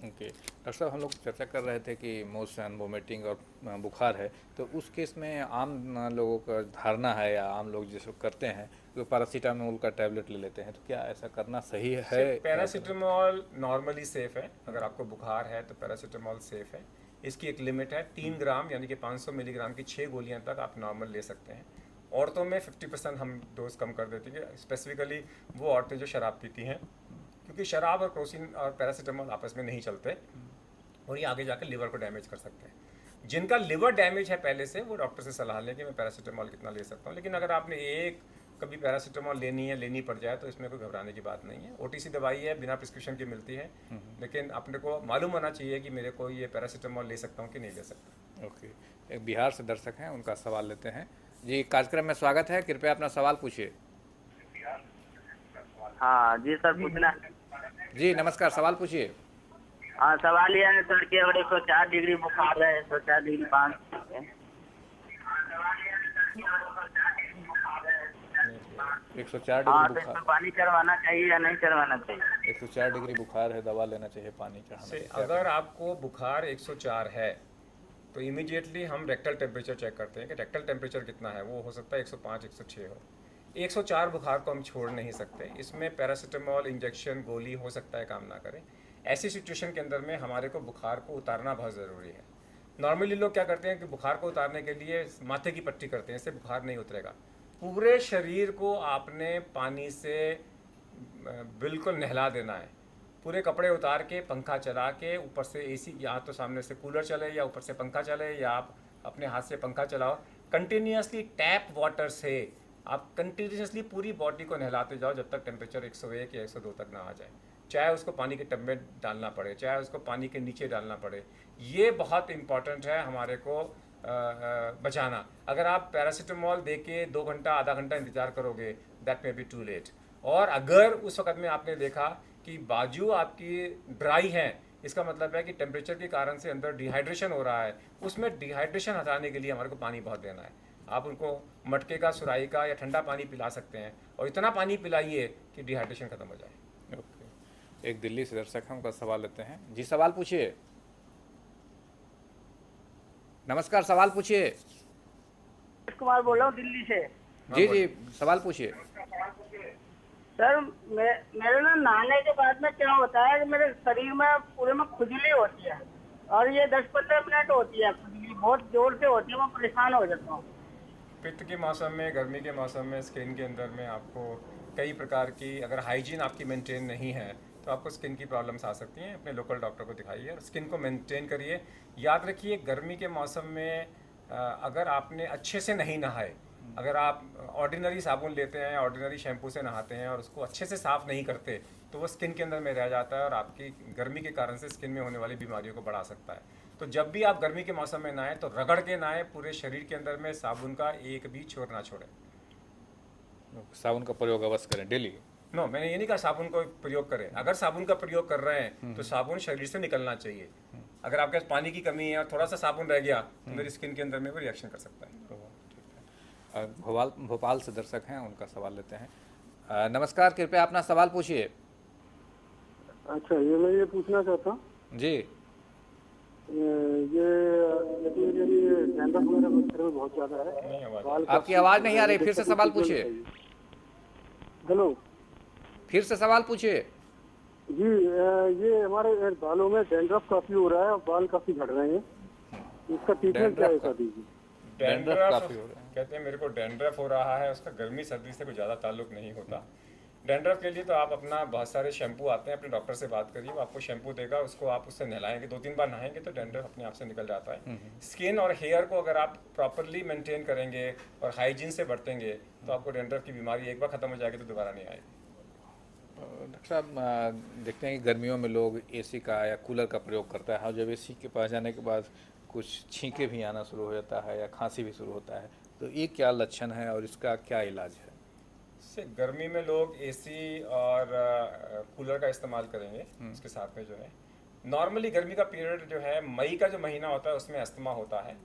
ओके, डॉक्टर साहब, हम लोग चर्चा कर रहे थे कि मोशन वोमिटिंग और बुखार है, तो उस केस में आम लोगों का धारणा है या आम लोग जिसको करते हैं वो पैरासीटामोल का टैबलेट ले लेते हैं, तो क्या ऐसा करना सही है? पैरासीटामोल नॉर्मली सेफ है। अगर आपको बुखार है तो पैरासीटामोल सेफ है। इसकी एक लिमिट है 3 ग्राम यानी कि 500 मिलीग्राम की 6 गोलियां तक आप नॉर्मल ले सकते हैं। औरतों में 50% हम डोज कम कर देते हैं, स्पेसिफिकली वो औरतें जो शराब पीती हैं, क्योंकि शराब और क्रोसिन और पैरासीटामोल आपस में नहीं चलते और ये आगे जाकर लिवर को डैमेज कर सकते हैं। जिनका लिवर डैमेज है पहले से, वो डॉक्टर से सलाह लें कि मैं पैरासीटामोल कितना ले सकता हूँ। लेकिन अगर आपने कभी पैरासीटामोल लेनी पड़ जाए तो इसमें कोई घबराने की बात नहीं है। ओटीसी दवाई है, बिना प्रिस्क्रिप्शन की मिलती है, लेकिन अपने को मालूम होना चाहिए कि मेरे को ये पैरासीटामोल ले सकता हूँ कि नहीं ले सकता। ओके, एक बिहार से दर्शक हैं, उनका सवाल लेते हैं। जी, कार्यक्रम में स्वागत है। कृपया अपना सवाल पूछिए। हाँ जी सर, पूछना है। जी, नमस्कार, सवाल पूछिए। हाँ, सवाल यह है सर कि अगर 104 डिग्री बुखार है, 104 डिग्री 5 है। 104 हाँ, डिग्री तो बुखार, इसमें पानी चढ़वाना चाहिए या नहीं चढ़वाना चाहिए? 104 डिग्री बुखार है, दवा लेना चाहिए, पानी चढ़ाना से चाहिए, क्या अगर आपको बुखार 104 है तो इमीडिएटली हम रेक्टल टेम्परेचर चेक करते हैं कि रेक्टल टेम्परेचर कितना है। वो हो सकता है 105 106 हो। 104 बुखार को हम छोड़ नहीं सकते। इसमें पैरासीटामोल इंजेक्शन गोली हो सकता है काम ना करें। ऐसी सिचुएशन के अंदर में हमारे को बुखार को उतारना बहुत ज़रूरी है। नॉर्मली लोग क्या करते हैं कि बुखार को उतारने के लिए माथे की पट्टी करते हैं, इससे बुखार नहीं उतरेगा। पूरे शरीर को आपने पानी से बिल्कुल नहला देना है। पूरे कपड़े उतार के पंखा चला के ऊपर से एसी, या तो सामने से कूलर चले या ऊपर से पंखा चले या आप अपने हाथ से पंखा चलाओ। कंटिन्यूसली टैप वाटर से आप कंटिन्यूसली पूरी बॉडी को नहलाते जाओ जब तक टेम्परेचर 101 या 102 तक ना आ जाए। चाहे उसको पानी के टब में डालना पड़े, चाहे उसको पानी के नीचे डालना पड़े। ये बहुत इंपॉर्टेंट है हमारे को बचाना। अगर आप पैरासीटामोल दे के 2 घंटा आधा घंटा इंतजार करोगे, that may be too late. और अगर उस वक्त में आपने देखा कि बाजू आपकी ड्राई हैं, इसका मतलब है कि टेम्परेचर के कारण से अंदर डिहाइड्रेशन हो रहा है। उसमें डिहाइड्रेशन हटाने के लिए हमारे को पानी बहुत देना है। आप उनको मटके का, सुराही का या ठंडा पानी पिला सकते हैं और इतना पानी पिलाइए कि डिहाइड्रेशन खत्म हो जाए। ओके। एक दिल्ली से दर्शक हैं, उनका सवाल लेते हैं। जी, सवाल पूछिए। नमस्कार, सवाल पूछिए। कुमार बोल रहा हूँ दिल्ली से। जी जी, सवाल पूछिए। सर मेरे ना नहाने के बाद में क्या होता है कि मेरे शरीर में पूरे में खुजली होती है और ये 10-15 मिनट होती है। खुजली बहुत जोर से होती है, मैं परेशान हो जाता हूँ। पित्त के मौसम में, गर्मी के मौसम में स्किन के अंदर में आपको कई प्रकार की, अगर हाइजीन आपकी मेंटेन नहीं है तो आपको स्किन की प्रॉब्लम्स आ सकती हैं। अपने लोकल डॉक्टर को दिखाइए और स्किन को मेंटेन करिए। याद रखिए, गर्मी के मौसम में अगर आपने अच्छे से नहीं नहाए, अगर आप ऑर्डिनरी साबुन लेते हैं, ऑर्डिनरी शैम्पू से नहाते हैं और उसको अच्छे से साफ़ नहीं करते तो वो स्किन के अंदर में रह जाता है और आपकी गर्मी के कारण से स्किन में होने वाली बीमारियों को बढ़ा सकता है। तो जब भी आप गर्मी के मौसम में नहाएं तो रगड़ के नहाएं, पूरे शरीर के अंदर में साबुन का एक भी छोर ना छोड़ें। साबुन का प्रयोग अवश्य करें डेली। नो, मैंने ये नहीं कहा साबुन को प्रयोग करें। अगर साबुन का प्रयोग कर रहे हैं तो साबुन शरीर से निकलना चाहिए। अगर आपके पास पानी की कमी है और थोड़ा सा साबुन रह गया तो मेरी स्किन के अंदर में वो रिएक्शन कर सकता है। भोपाल से दर्शक हैं, उनका सवाल लेते हैं। नमस्कार, कृपया अपना सवाल पूछिए। अच्छा, मैं ये पूछना चाहता हूँ जी। ये डैंड्रफ मेरे सिर में बहुत ज्यादा है। नहीं, आवाज बाल आपकी आवाज़ नहीं आ रही, फिर से सवाल पूछिए। हेलो फिर से सवाल पूछिए। जी, ये हमारे बालों में डैंड्रफ काफी हो रहा है और बाल काफी झड़ रहे हैं। इसका ट्रीटमेंट क्या है, बता दीजिए। डैंड्रफ काफी हो रहा है। कहते हैं मेरे को डैंड्रफ हो रहा है, उसका गर्मी सर्दी से कोई ज़्यादा ताल्लुक नहीं होता। डैंड्रफ के लिए तो आप अपना, बहुत सारे शैम्पू आते हैं, अपने डॉक्टर से बात करिए, वो आपको शैम्पू देगा, उसको आप उससे नहलाएंगे, 2-3 बार नहाएंगे तो डैंड्रफ अपने आप से निकल जाता है। स्किन और हेयर को अगर आप प्रॉपरली मेंटेन करेंगे और हाइजीन से बरतेंगे तो आपको डैंड्रफ की बीमारी एक बार ख़त्म हो जाएगी तो दोबारा नहीं आएगी। डॉक्टर साहब, देखते हैं कि गर्मियों में लोग एसी का या कूलर का प्रयोग करता है और जब एसी के पास जाने के बाद कुछ छींके भी आना शुरू हो जाता है या खांसी भी शुरू होता है, तो ये क्या लक्षण है और इसका क्या इलाज है? से गर्मी में लोग एसी और कूलर का इस्तेमाल करेंगे, इसके साथ में जो है नॉर्मली गर्मी का पीरियड जो है, मई का जो महीना होता है उसमें अस्थमा होता है,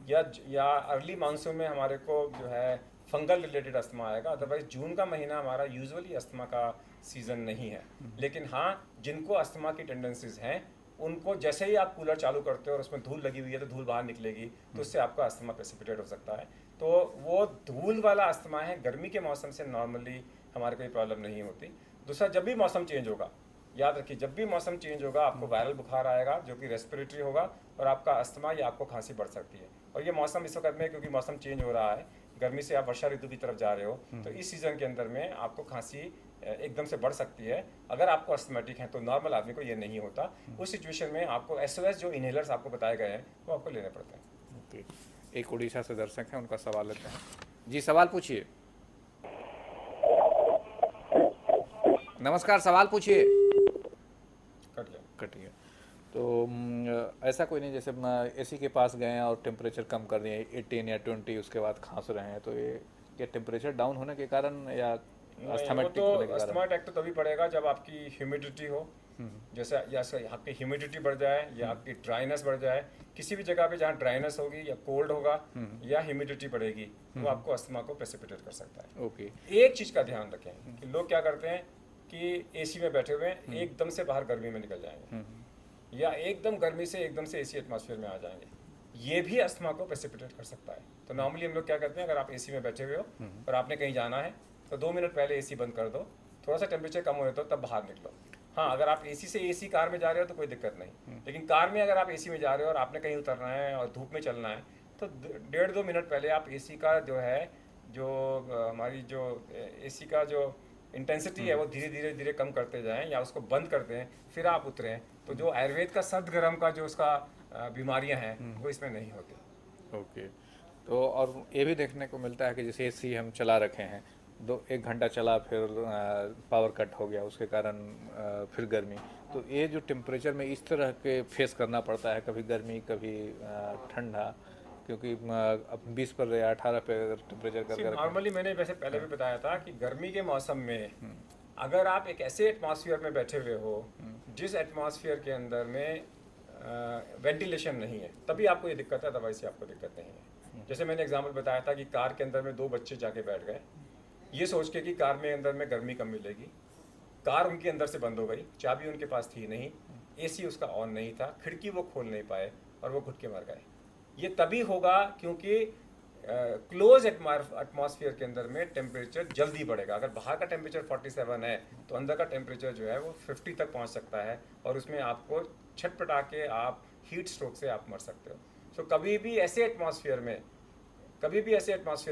या अर्ली मानसून में हमारे को जो है फंगल रिलेटेड अस्थमा आएगा। अदरवाइज जून का महीना हमारा यूजुअली अस्थमा का सीज़न नहीं है। लेकिन हाँ, जिनको अस्थमा की टेंडेंसीज हैं उनको जैसे ही आप कूलर चालू करते हो और उसमें धूल लगी हुई है तो धूल बाहर निकलेगी, तो उससे आपका अस्थमा प्रेसिपिटेट हो सकता है। तो वो धूल वाला अस्थमा है। गर्मी के मौसम से नॉर्मली हमारे कोई प्रॉब्लम नहीं होती। दूसरा, जब भी मौसम चेंज होगा, याद रखिए, जब भी मौसम चेंज होगा आपको वायरल बुखार आएगा जो कि रेस्पिरेटरी होगा और आपका अस्थमा या आपको खांसी बढ़ सकती है। और ये मौसम इस वक्त में, क्योंकि मौसम चेंज हो रहा है, गर्मी से आप वर्षा ऋतु की तरफ जा रहे हो, तो इस सीज़न के अंदर में आपको खांसी एकदम से बढ़ सकती है। अगर आपको अस्थमेटिक है तो नॉर्मल आदमी को ये नहीं होता। उस सिचुएशन में आपको SOS जो इनहेलर्स आपको बताए गए हैं वो आपको लेने पड़ते हैं। ओके। एक उड़ीसा से दर्शक हैं, उनका सवाल लेते हैं। जी, सवाल पूछिए। नमस्कार, सवाल पूछिए। कट गया। कटिए। तो ऐसा कोई नहीं जैसे एसी के पास गए हैं और टेम्परेचर कम कर दिए 18 या 20, उसके बाद खांस रहे हैं, तो ये टेम्परेचर डाउन होने के कारण या नहीं, वो अस्थमाटिक तो होने के कारण? अस्थमा अटैक तो तभी पड़ेगा जब आपकी ह्यूमिडिटी हो, जैसे या आपकी ह्यूमिडिटी बढ़ जाए या आपकी ड्राइनेस बढ़ जाए। किसी भी जगह पे जहाँ ड्राइनेस होगी या कोल्ड होगा या ह्यूमिडिटी बढ़ेगी, वो आपको अस्थमा को प्रेसिपिटेट कर सकता है। ओके। एक चीज़ का ध्यान रखें कि लोग क्या करते हैं कि एसी में बैठे हुए हैं, एकदम से बाहर गर्मी में निकल जाएंगे, या एकदम गर्मी से एकदम से एसी एटमॉस्फेयर में आ जाएंगे, ये भी अस्थमा को प्रेसिपिटेट कर सकता है। तो नॉर्मली हम लोग क्या करते हैं, अगर आप एसी में बैठे हुए हो और आपने कहीं जाना है तो 2 मिनट पहले एसी बंद कर दो, थोड़ा सा टेम्परेचर कम होने दो, तब बाहर निकलो। हाँ, अगर आप एसी से एसी कार में जा रहे हो तो कोई दिक्कत नहीं, लेकिन कार में अगर आप एसी में जा रहे हो और आपने कहीं उतरना है और धूप में चलना है तो 1.5-2 मिनट पहले आप एसी का जो है, जो हमारी जो एसी का जो इंटेंसिटी है वो धीरे धीरे कम करते जाएं या उसको बंद करते हैं, फिर आप उतरें। तो जो आयुर्वेद का सर्द गर्म का जो उसका बीमारियां हैं वो इसमें नहीं होती। ओके। तो और ये भी देखने को मिलता है कि जैसे एसी हम चला रखे हैं, 1 घंटा चला, फिर पावर कट हो गया, उसके कारण फिर गर्मी, तो ये जो टेम्परेचर में इस तरह के फेस करना पड़ता है, कभी गर्मी कभी ठंडा, क्योंकि अब 20 पर या 18 पे अगर टेम्परेचर कर नॉर्मली मैंने वैसे पहले भी बताया था कि गर्मी के मौसम में अगर आप एक ऐसे एटमॉस्फेयर में बैठे हुए हो जिस एटमॉस्फेयर के अंदर में वेंटिलेशन नहीं है, तभी आपको ये दिक्कत है, अदरवाइज से आपको दिक्कत नहीं है। जैसे मैंने एग्जांपल बताया था कि कार के अंदर में 2 बच्चे जाके बैठ गए, ये सोच के कि कार में अंदर में गर्मी कम मिलेगी, कार उनके अंदर से बंद हो गई, चाबी उनके पास थी नहीं, एसी उसका ऑन नहीं था, खिड़की वो खोल नहीं पाए और वो घुट के मर गए। ये तभी होगा क्योंकि क्लोज एटमॉस्फेयर के अंदर में टेम्परेचर जल्दी बढ़ेगा। अगर बाहर का टेम्परेचर 47 है तो अंदर का टेम्परेचर जो है वो 50 तक पहुंच सकता है और उसमें आपको छटपटा के आप हीट स्ट्रोक से आप मर सकते हो। सो कभी भी ऐसे एटमॉस्फेयर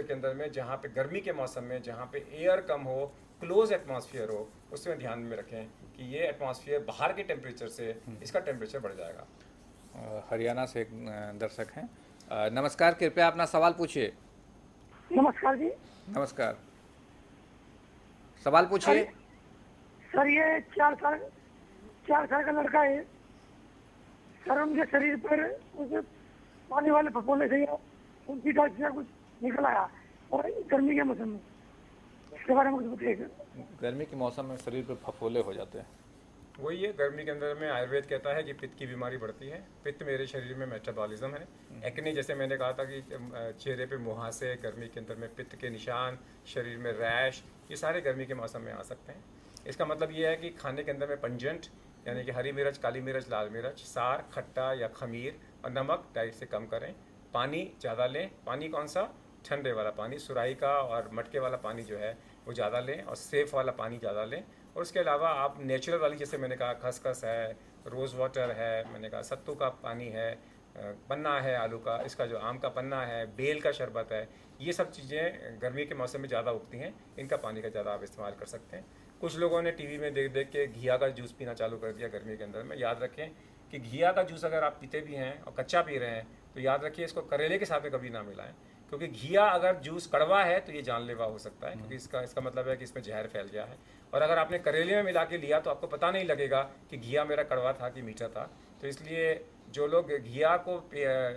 के अंदर में जहाँ पे गर्मी के मौसम में जहाँ पे एयर कम हो, क्लोज एटमॉस्फेयर हो, उसमें ध्यान में रखें कि ये एटमॉस्फेयर बाहर के टेम्परेचर से इसका टेम्परेचर बढ़ जाएगा। हरियाणा से एक दर्शक हैं। नमस्कार, कृपया अपना सवाल पूछिए। नमस्कार जी। नमस्कार, सवाल पूछिए। सर ये 4 साल का लड़का है सर, उनके शरीर पर उसे पानी वाले फफोले से उनकी डॉक्टर से कुछ निकल आया और गर्मी के मौसम में, इसके बारे में कुछ बताइएगा। गर्मी के मौसम में शरीर पर फफोले हो जाते हैं, वही है, गर्मी के अंदर में आयुर्वेद कहता है कि पित्त की बीमारी बढ़ती है। पित्त मेरे शरीर में मेटाबॉलिज्म है। एक्ने, जैसे मैंने कहा था कि चेहरे पे मुहासे, गर्मी के अंदर में पित्त के निशान, शरीर में रैश, ये सारे गर्मी के मौसम में आ सकते हैं। इसका मतलब ये है कि खाने के अंदर में पंजेंट यानी कि हरी मिर्च, काली मिर्च, लाल मिर्च, सार, खट्टा या खमीर और नमक डाइट से कम करें। पानी ज़्यादा लें। पानी कौन सा? ठंडे वाला पानी, सुराही का और मटके वाला पानी जो है वो ज़्यादा लें और सेफ वाला पानी ज़्यादा लें। और उसके अलावा आप नेचुरल वाली, जैसे मैंने कहा खसखस है, रोज़ वाटर है, मैंने कहा सत्तू का पानी है, पन्ना है आलू का, इसका जो आम का पन्ना है, बेल का शरबत है, ये सब चीज़ें गर्मी के मौसम में ज़्यादा उगती हैं, इनका पानी का ज़्यादा आप इस्तेमाल कर सकते हैं। कुछ लोगों ने टीवी में देख देख के घिया का जूस पीना चालू कर दिया गर्मी के अंदर में। याद रखें कि घिया का जूस अगर आप पीते भी हैं और कच्चा पी रहे हैं तो याद रखिए इसको करेले के साथ में कभी ना मिलाएं, क्योंकि घिया अगर जूस कड़वा है तो ये जानलेवा हो सकता है, क्योंकि इसका मतलब है कि इसमें जहर फैल गया है। और अगर आपने करेले में मिला के लिया तो आपको पता नहीं लगेगा कि घिया मेरा कड़वा था कि मीठा था। तो इसलिए जो लोग घिया को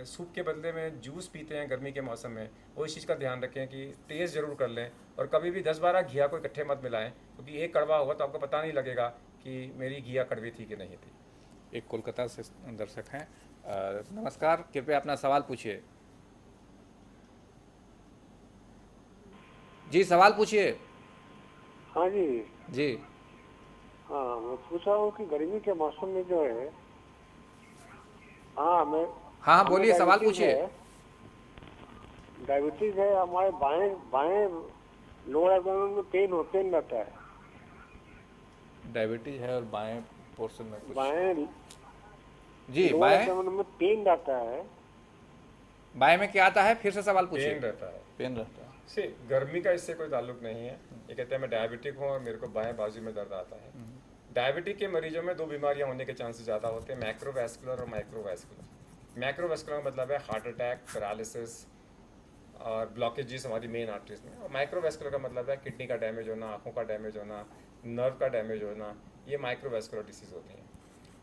सूप के बदले में जूस पीते हैं गर्मी के मौसम में, वो इस चीज़ का ध्यान रखें कि टेस्ट ज़रूर कर लें और कभी भी 10-12 घिया को इकट्ठे मत मिलाएं, क्योंकि एक कड़वा होगा तो आपको पता नहीं लगेगा कि मेरी घिया कड़वी थी कि नहीं थी। एक कोलकाता से दर्शक हैं। नमस्कार, कृपया अपना सवाल पूछिए। जी, सवाल पूछिए। हाँ जी। जी हाँ, मैं पूछ रहा हूँ कि गर्मी के मौसम में जो है, हाँ मैं हाँ, बोलिए, सवाल पूछिए। डायबिटीज है, हमारे बाएं लोअर एब्डोमेन में पेन रहता है। डायबिटीज है और बाएं पोर्शन में कुछ, बाएं जी लोअर बाएं एब्डोमेन में पेन रहता है। बाएं में क्या आता है? फिर से सवाल पूछिए। पेन रहता है। पेन रहता है। से गर्मी का इससे कोई ताल्लुक नहीं है। ये कहते हैं मैं डायबिटिक हूँ और मेरे को बाएं बाजू में दर्द आता है। डायबिटिक के मरीजों में 2 बीमारियां होने के चांसेस ज़्यादा होते हैं, मैक्रोवैस्कुलर और माइक्रोवैस्कुलर। मैक्रोवैस्कुलर का मतलब है हार्ट अटैक, पैरालिसिस और ब्लॉकेजेस हमारी मेन आर्टरीज में। और माइक्रोवैस्कुलर का मतलब है किडनी का डैमेज होना, आँखों का डैमेज होना, नर्व का डैमेज होना, ये माइक्रोवैस्कुलर डिसीज़ होती हैं।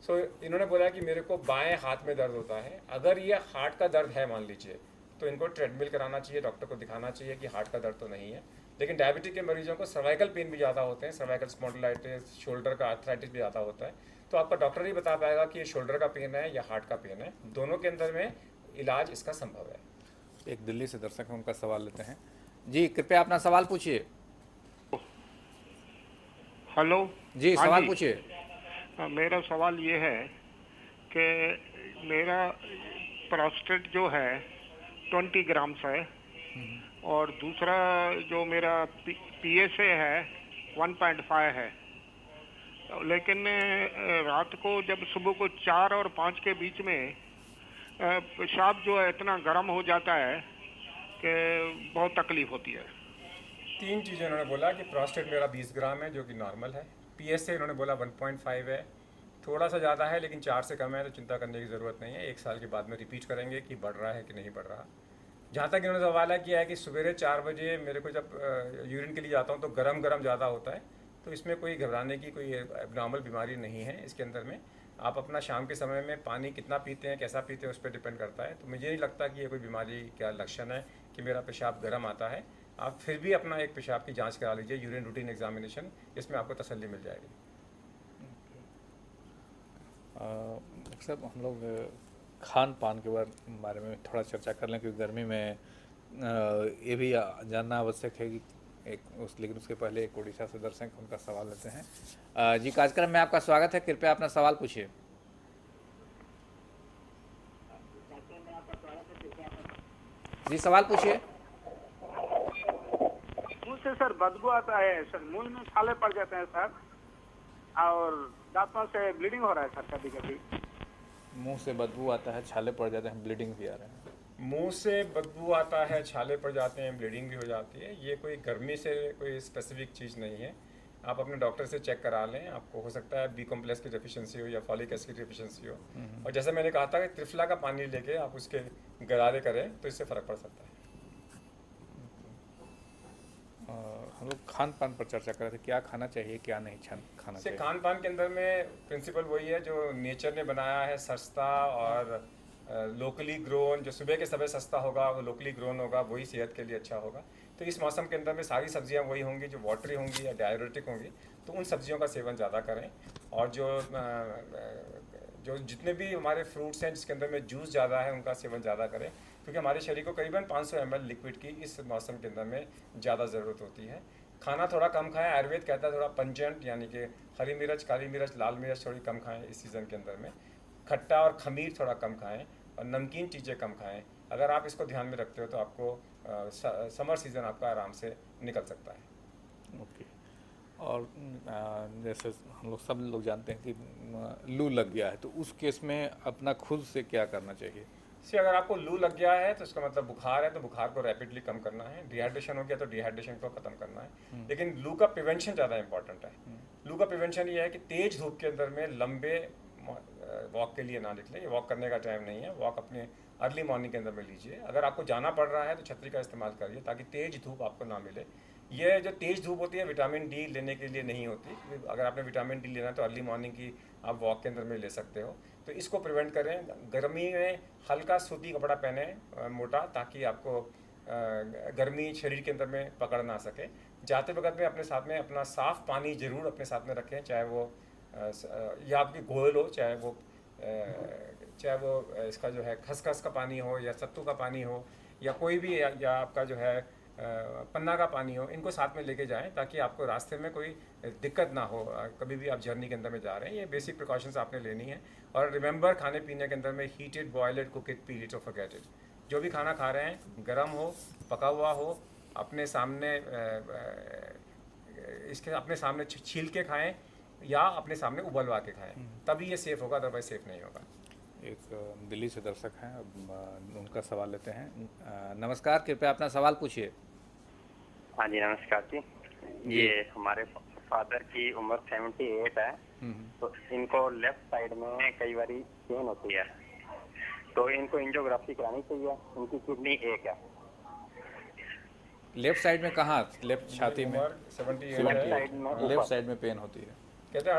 सो इन्होंने बोला कि मेरे को बाएं हाथ में दर्द होता है। अगर ये हार्ट का दर्द है मान लीजिए, तो इनको ट्रेडमिल कराना चाहिए, डॉक्टर को दिखाना चाहिए कि हार्ट का दर्द तो नहीं है। लेकिन डायबिटिक के मरीजों को सर्वाइकल पेन भी ज़्यादा होते हैं, सर्वाइकल स्पॉन्डिलाइटिस, शोल्डर का आर्थराइटिस भी ज़्यादा होता है। तो आपका डॉक्टर ही बता पाएगा कि ये शोल्डर का पेन है या हार्ट का पेन है। दोनों के अंदर में इलाज इसका संभव है। एक दिल्ली से दर्शक हैं, उनका सवाल लेते हैं। जी, कृपया अपना सवाल पूछिए। हेलो जी, हाँ सवाल जी। पूछिए। मेरा सवाल ये है कि मेरा प्रोस्टेट जो है 20 ग्राम्स है, और दूसरा जो मेरा PSA है 1.5 है। लेकिन रात को जब सुबह को 4 और 5 के बीच में पेशाब जो है इतना गर्म हो जाता है कि बहुत तकलीफ होती है। 3 चीज़ें उन्होंने बोला कि प्रोस्टेट मेरा 20 ग्राम है जो कि नॉर्मल है। PSA उन्होंने बोला 1.5 है, थोड़ा सा ज़्यादा है लेकिन 4 से कम है, तो चिंता करने की ज़रूरत नहीं है। 1 साल के बाद में रिपीट करेंगे कि बढ़ रहा है कि नहीं बढ़ रहा। जहाँ तक इन्होंने सवाल किया है कि सवेरे 4 बजे मेरे को जब यूरिन के लिए जाता हूँ तो गरम ज़्यादा होता है, तो इसमें कोई घबराने की कोई एबनॉर्मल बीमारी नहीं है। इसके अंदर में आप अपना शाम के समय में पानी कितना पीते हैं, कैसा पीते हैं, उस पर डिपेंड करता है। तो मुझे नहीं लगता कि ये कोई बीमारी का लक्षण है कि मेरा पेशाब गर्म आता है। आप फिर भी अपना एक पेशाब की जांच करा लीजिए, यूरिन रूटीन एग्जामिनेशन, इसमें आपको तसल्ली मिल जाएगी। सब हम लोग खान पान के बारे में थोड़ा चर्चा कर लें, क्योंकि गर्मी में ये भी जानना आवश्यक है कि लेकिन उसके पहले एक उड़ीसा से दर्शक उनका सवाल लेते हैं। जी, कार्यक्रम में आपका स्वागत है, कृपया अपना सवाल पूछिए। जी, सवाल पूछिए। मुंह से सर बदबू आता है सर, मुंह में छाले पड़ जाते हैं सर, और दांतों से ब्लीडिंग हो रहा है सर कभी कभी। मुंह से बदबू आता है, छाले पड़ जाते हैं, ब्लीडिंग भी आ रहा है। मुंह से बदबू आता है, छाले पड़ जाते हैं, ब्लीडिंग भी हो जाती है, ये कोई गर्मी से कोई स्पेसिफिक चीज़ नहीं है। आप अपने डॉक्टर से चेक करा लें, आपको हो सकता है B कॉम्प्लेक्स की डेफिशिएंसी हो या फॉलिक एसिड की डेफिशिएंसी हो। और जैसे मैंने कहा था कि त्रिफला का पानी लेके आप उसके गरारे करें तो इससे फ़र्क पड़ सकता है। हम लोग खान पान पर चर्चा कर रहे थे, क्या खाना चाहिए क्या नहीं खाना चाहिए। खान पान के अंदर में प्रिंसिपल वही है जो नेचर ने बनाया है, सस्ता और लोकली ग्रोन। जो सुबह के समय सस्ता होगा वो लोकली ग्रोन होगा, वही सेहत के लिए अच्छा होगा। तो इस मौसम के अंदर में सारी सब्जियां वही होंगी जो वाटरी होंगी या डायरेटिक होंगी, तो उन सब्जियों का सेवन ज़्यादा करें। और जो जितने भी हमारे फ्रूट्स हैं जिसके अंदर में जूस ज़्यादा है उनका सेवन ज़्यादा करें, क्योंकि हमारे शरीर को करीबन 500 ml लिक्विड की इस मौसम के अंदर में ज़्यादा ज़रूरत होती है। खाना थोड़ा कम खाएं, आयुर्वेद कहता है थोड़ा पंजेंट, यानी कि हरी मिर्च, काली मिर्च, लाल मिर्च थोड़ी कम खाएं इस सीज़न के अंदर में। खट्टा और खमीर थोड़ा कम खाएं और नमकीन चीज़ें कम खाएं। अगर आप इसको ध्यान में रखते हो तो आपको समर सीज़न आपका आराम से निकल सकता है। ओके। और जैसे हम लोग सब लोग जानते हैं कि लू लग गया है, तो उस केस में अपना खुद से क्या करना चाहिए। अगर आपको लू लग गया है तो इसका मतलब बुखार है, तो बुखार को रैपिडली कम करना है। डिहाइड्रेशन हो गया तो डिहाइड्रेशन को ख़त्म करना है। लेकिन लू का प्रिवेंशन ज़्यादा इंपॉर्टेंट है। लू का प्रिवेंशन ये है कि तेज़ धूप के अंदर में लंबे वॉक के लिए ना निकले, ये वॉक करने का टाइम नहीं है। वॉक अपने अर्ली मॉर्निंग के अंदर में लीजिए। अगर आपको जाना पड़ रहा है तो छतरी का इस्तेमाल करिए ताकि तेज़ धूप आपको ना मिले। ये जो तेज़ धूप होती है विटामिन डी लेने के लिए नहीं होती। अगर आपने विटामिन डी लेना है तो अर्ली मॉर्निंग की आप वॉक के अंदर में ले सकते हो। तो इसको प्रिवेंट करें। गर्मी में हल्का सूती कपड़ा पहने मोटा, ताकि आपको गर्मी शरीर के अंदर में पकड़ ना सके। जाते वक्त में अपने साथ में अपना साफ़ पानी ज़रूर अपने साथ में रखें, चाहे वो या आपकी घोल हो, चाहे वो इसका जो है खसखस का पानी हो या सत्तू का पानी हो या कोई भी या आपका जो है पन्ना का पानी हो। इनको साथ में लेके जाएं ताकि आपको रास्ते में कोई दिक्कत ना हो कभी भी आप जर्नी के अंदर में जा रहे हैं। ये बेसिक प्रिकॉशंस आपने लेनी है। और रिमेंबर, खाने पीने के अंदर में heated, boiled, cook it, peel it और फॉरगेट इट। जो भी खाना खा रहे हैं गर्म हो, पका हुआ हो, अपने सामने अपने सामने छील के खाएं या अपने सामने उबलवा के खाएं, तभी ये सेफ़ होगा, अदरवाइज सेफ़ नहीं होगा। एक दिल्ली से दर्शक हैं, अब उनका सवाल लेते हैं। नमस्कार, कृपया अपना सवाल पूछिए। हाँ जी, नमस्कार जी। ये हमारे फादर की उम्र 78 है, तो इनको लेफ्ट साइड में कई बारी पेन होती है, तो इनको एंजियोग्राफी करानी चाहिए। इनकी किडनी एक है। लेफ्ट साइड में कहाँ? लेफ्ट छाती में, 78 लेफ्ट साइड में लेफ्ट साइड में पेन होती है। कहते हैं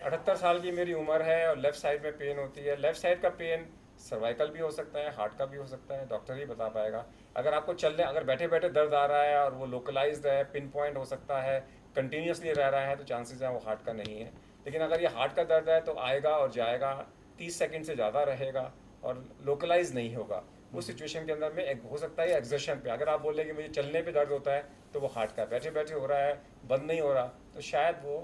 78 साल की मेरी उम्र है और लेफ़्ट साइड में पेन होती है। लेफ़्ट साइड का पेन सर्वाइकल भी हो सकता है, हार्ट का भी हो सकता है, डॉक्टर ही बता पाएगा। अगर आपको चलने, अगर बैठे बैठे दर्द आ रहा है और वो लोकलाइज्ड है, पिन पॉइंट हो सकता है, कंटिन्यूसली रह रहा है, तो चांसेस हैं वो हार्ट का नहीं है। लेकिन अगर ये हार्ट का दर्द है तो आएगा और जाएगा, 30 सेकंड से ज़्यादा रहेगा और लोकलाइज नहीं होगा। उस सिचुएशन के अंदर में एक हो सकता है एक्सर्शन पे, अगर आप बोल रहे कि मुझे चलने पे दर्द होता है तो वो हार्ट का, बैठे बैठे हो रहा है, बंद नहीं हो रहा, तो शायद वो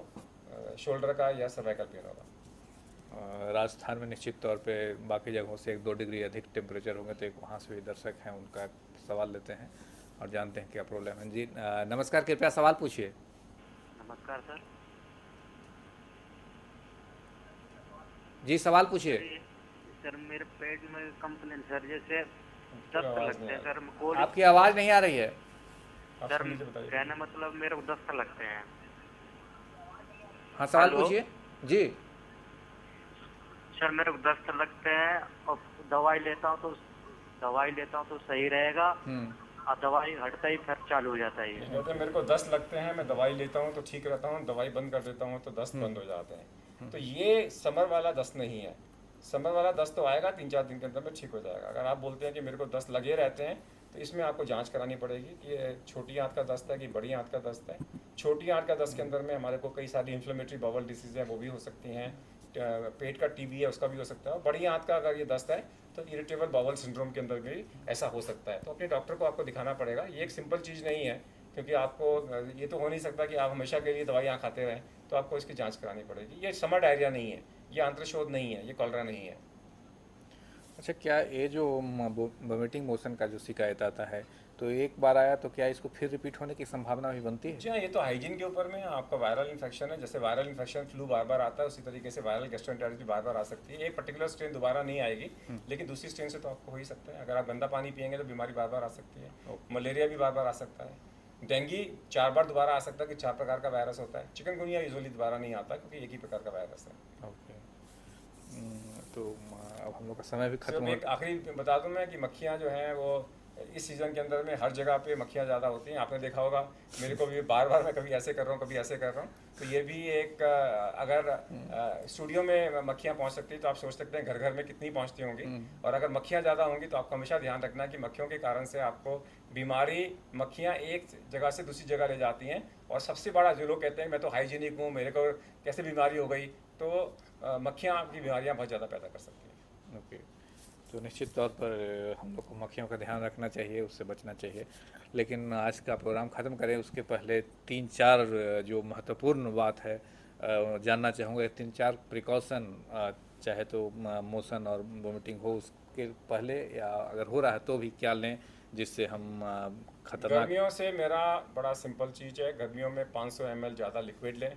शोल्डर का या सर्वाइकल पेन होगा। राजस्थान में निश्चित तौर पे बाकी जगहों से 1-2 डिग्री अधिक टेम्परेचर होंगे, तो एक वहाँ से भी दर्शक हैं, उनका सवाल लेते हैं और जानते हैं क्या प्रॉब्लम है। जी नमस्कार, कृपया सवाल पूछिए। नमस्कार सर। जी सवाल पूछिए। सर मेरे पेट में कंप्लेन सर, जैसे दस्त लगते हैं सर, गोली आपकी आवाज़ नहीं आ रही है। सर, कहने मतलब मेरे को दस्त लगते हैं। हाँ सवाल हेलो? पूछिए। जी सर मेरे को दस्त लगते हैं और दवाई लेता हूँ तो सही रहेगा, और दवाई हटता ही फिर चालू हो जाता है। कहते हैं मेरे को दस्त लगते हैं, मैं दवाई लेता हूँ तो ठीक रहता हूँ, दवाई बंद कर देता हूँ तो दस्त बंद हो जाते हैं। तो ये समर वाला दस्त नहीं है। समर वाला दस्त तो आएगा 3-4 दिन के अंदर में ठीक हो जाएगा। अगर आप बोलते हैं कि मेरे को दस्त लगे रहते हैं तो इसमें आपको जांच करानी पड़ेगी कि ये छोटी आंत का दस्त है कि बड़ी आंत का दस्त है। छोटी आंत का दस्त के अंदर में हमारे को कई सारी इन्फ्लेमेटरी बाउल डिसीज है, वो भी हो सकती हैं। पेट का टीबी है, उसका भी हो सकता है। और बड़ी आंत का अगर ये दस्त है तो इरिटेबल बाउल सिंड्रोम के अंदर भी ऐसा हो सकता है। तो अपने डॉक्टर को आपको दिखाना पड़ेगा। ये एक सिंपल चीज़ नहीं है, क्योंकि आपको ये तो हो नहीं सकता कि आप हमेशा के लिए दवाइयाँ खाते रहें। तो आपको इसकी जांच करानी पड़ेगी। ये समर डायरिया नहीं है, ये आंत्रशोथ नहीं है, ये कॉलरा नहीं है। अच्छा, क्या ये जो वोमिटिंग मोशन का जो शिकायत आता है, तो एक बार आया तो क्या इसको फिर रिपीट होने की संभावना भी बनती है? जी हाँ, ये तो हाइजीन के ऊपर में है। आपका वायरल इन्फेक्शन है, जैसे वायरल इन्फेक्शन फ्लू बार बार आता है, उसी तरीके से वायरल गैस्ट्रोएंटेरिटिस भी बार बार आ सकती है। एक पर्टिकुलर स्ट्रेन दोबारा नहीं आएगी, लेकिन दूसरी स्ट्रेन से तो आपको हो ही सकता है। अगर आप गंदा पानी पिएंगे तो बीमारी बार बार आ सकती है। मलेरिया भी बार बार आ सकता है। डेंगू 4 बार दोबारा आ सकता है, कि 4 प्रकार का वायरस होता है। चिकनगुनिया यूजुअली दोबारा नहीं आता, क्योंकि एक ही प्रकार का वायरस है। ओके, तो अब हम लोग का समय भी खत्म सिर्फ हो एक आखिरी बता दूं मैं कि मक्खियाँ जो हैं वो इस सीज़न के अंदर में हर जगह पे मक्खियाँ ज़्यादा होती हैं। आपने देखा होगा, मेरे को भी बार बार मैं कभी ऐसे कर रहा हूँ, कभी ऐसे कर रहा हूँ। तो ये भी एक अगर स्टूडियो में मक्खियाँ पहुँच सकती है तो आप सोच सकते हैं घर घर में कितनी पहुँचती होंगी। और अगर मक्खियाँ ज़्यादा होंगी तो आपको हमेशा ध्यान रखना कि मक्खियों के कारण से आपको बीमारी, मक्खियाँ एक जगह से दूसरी जगह ले जाती हैं। और सबसे बड़ा, जो लोग कहते हैं मैं तो हाइजीनिक हूँ, मेरे को कैसे बीमारी हो गई, तो मक्खियाँ आपकी बीमारियाँ बहुत ज़्यादा पैदा कर सकती हैं। ओके, तो निश्चित तौर पर हम लोग को मक्खियों का ध्यान रखना चाहिए, उससे बचना चाहिए। लेकिन आज का प्रोग्राम ख़त्म करें उसके पहले 3-4 जो महत्वपूर्ण बात है जानना चाहूँगा। 3-4 प्रिकॉशन, चाहे तो मोशन और वोमिटिंग हो उसके पहले, या अगर हो रहा है तो भी क्या लें जिससे हम खतरनाक। गर्मियों से मेरा बड़ा सिंपल चीज़ है, गर्मियों में 500 ml ज़्यादा लिक्विड लें।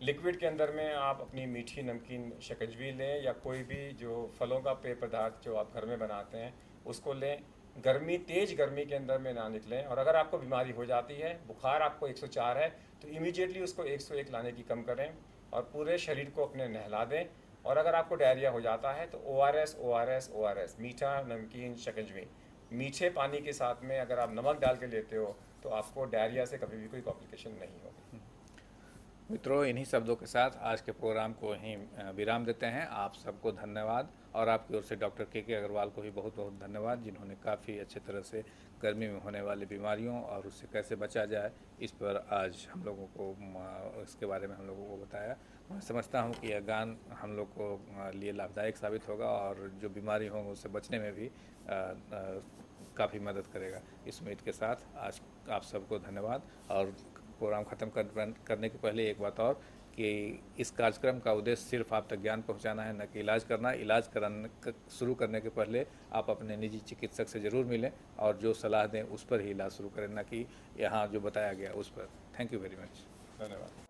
लिक्विड के अंदर में आप अपनी मीठी नमकीन शकंजवी लें, या कोई भी जो फलों का पेय पदार्थ जो आप घर में बनाते हैं उसको लें। गर्मी, तेज़ गर्मी के अंदर में ना निकलें। और अगर आपको बीमारी हो जाती है, बुखार आपको 104 है, तो इमीडिएटली उसको 101 लाने की कम करें और पूरे शरीर को अपने नहला दें। और अगर आपको डायरिया हो जाता है तो ORS, मीठा नमकीन शकंजवी, मीठे पानी के साथ में अगर आप नमक डाल के लेते हो तो आपको डायरिया से कभी भी कोई कॉम्प्लिकेशन नहीं होगी। मित्रों, इन्हीं शब्दों के साथ आज के प्रोग्राम को यहीं विराम देते हैं। आप सबको धन्यवाद, और आपकी ओर से डॉक्टर के अग्रवाल को भी बहुत बहुत धन्यवाद, जिन्होंने काफ़ी अच्छे तरह से गर्मी में होने वाली बीमारियों और उससे कैसे बचा जाए इस पर आज हम लोगों को, इसके बारे में हम लोगों को बताया। मैं समझता हूँ कि यह गान हम लोग को लिए लाभदायक साबित होगा और जो बीमारी होंगे उससे बचने में भी काफ़ी मदद करेगा। इस उम्मीद के साथ आज आप सबको धन्यवाद। और प्रोग्राम ख़त्म करने के पहले एक बात और, कि इस कार्यक्रम का उद्देश्य सिर्फ आप तक ज्ञान पहुंचाना है, न कि इलाज करना। इलाज कराने शुरू करने के पहले आप अपने निजी चिकित्सक से ज़रूर मिलें और जो सलाह दें उस पर ही इलाज शुरू करें, न कि यहाँ जो बताया गया उस पर। Thank you very much. धन्यवाद।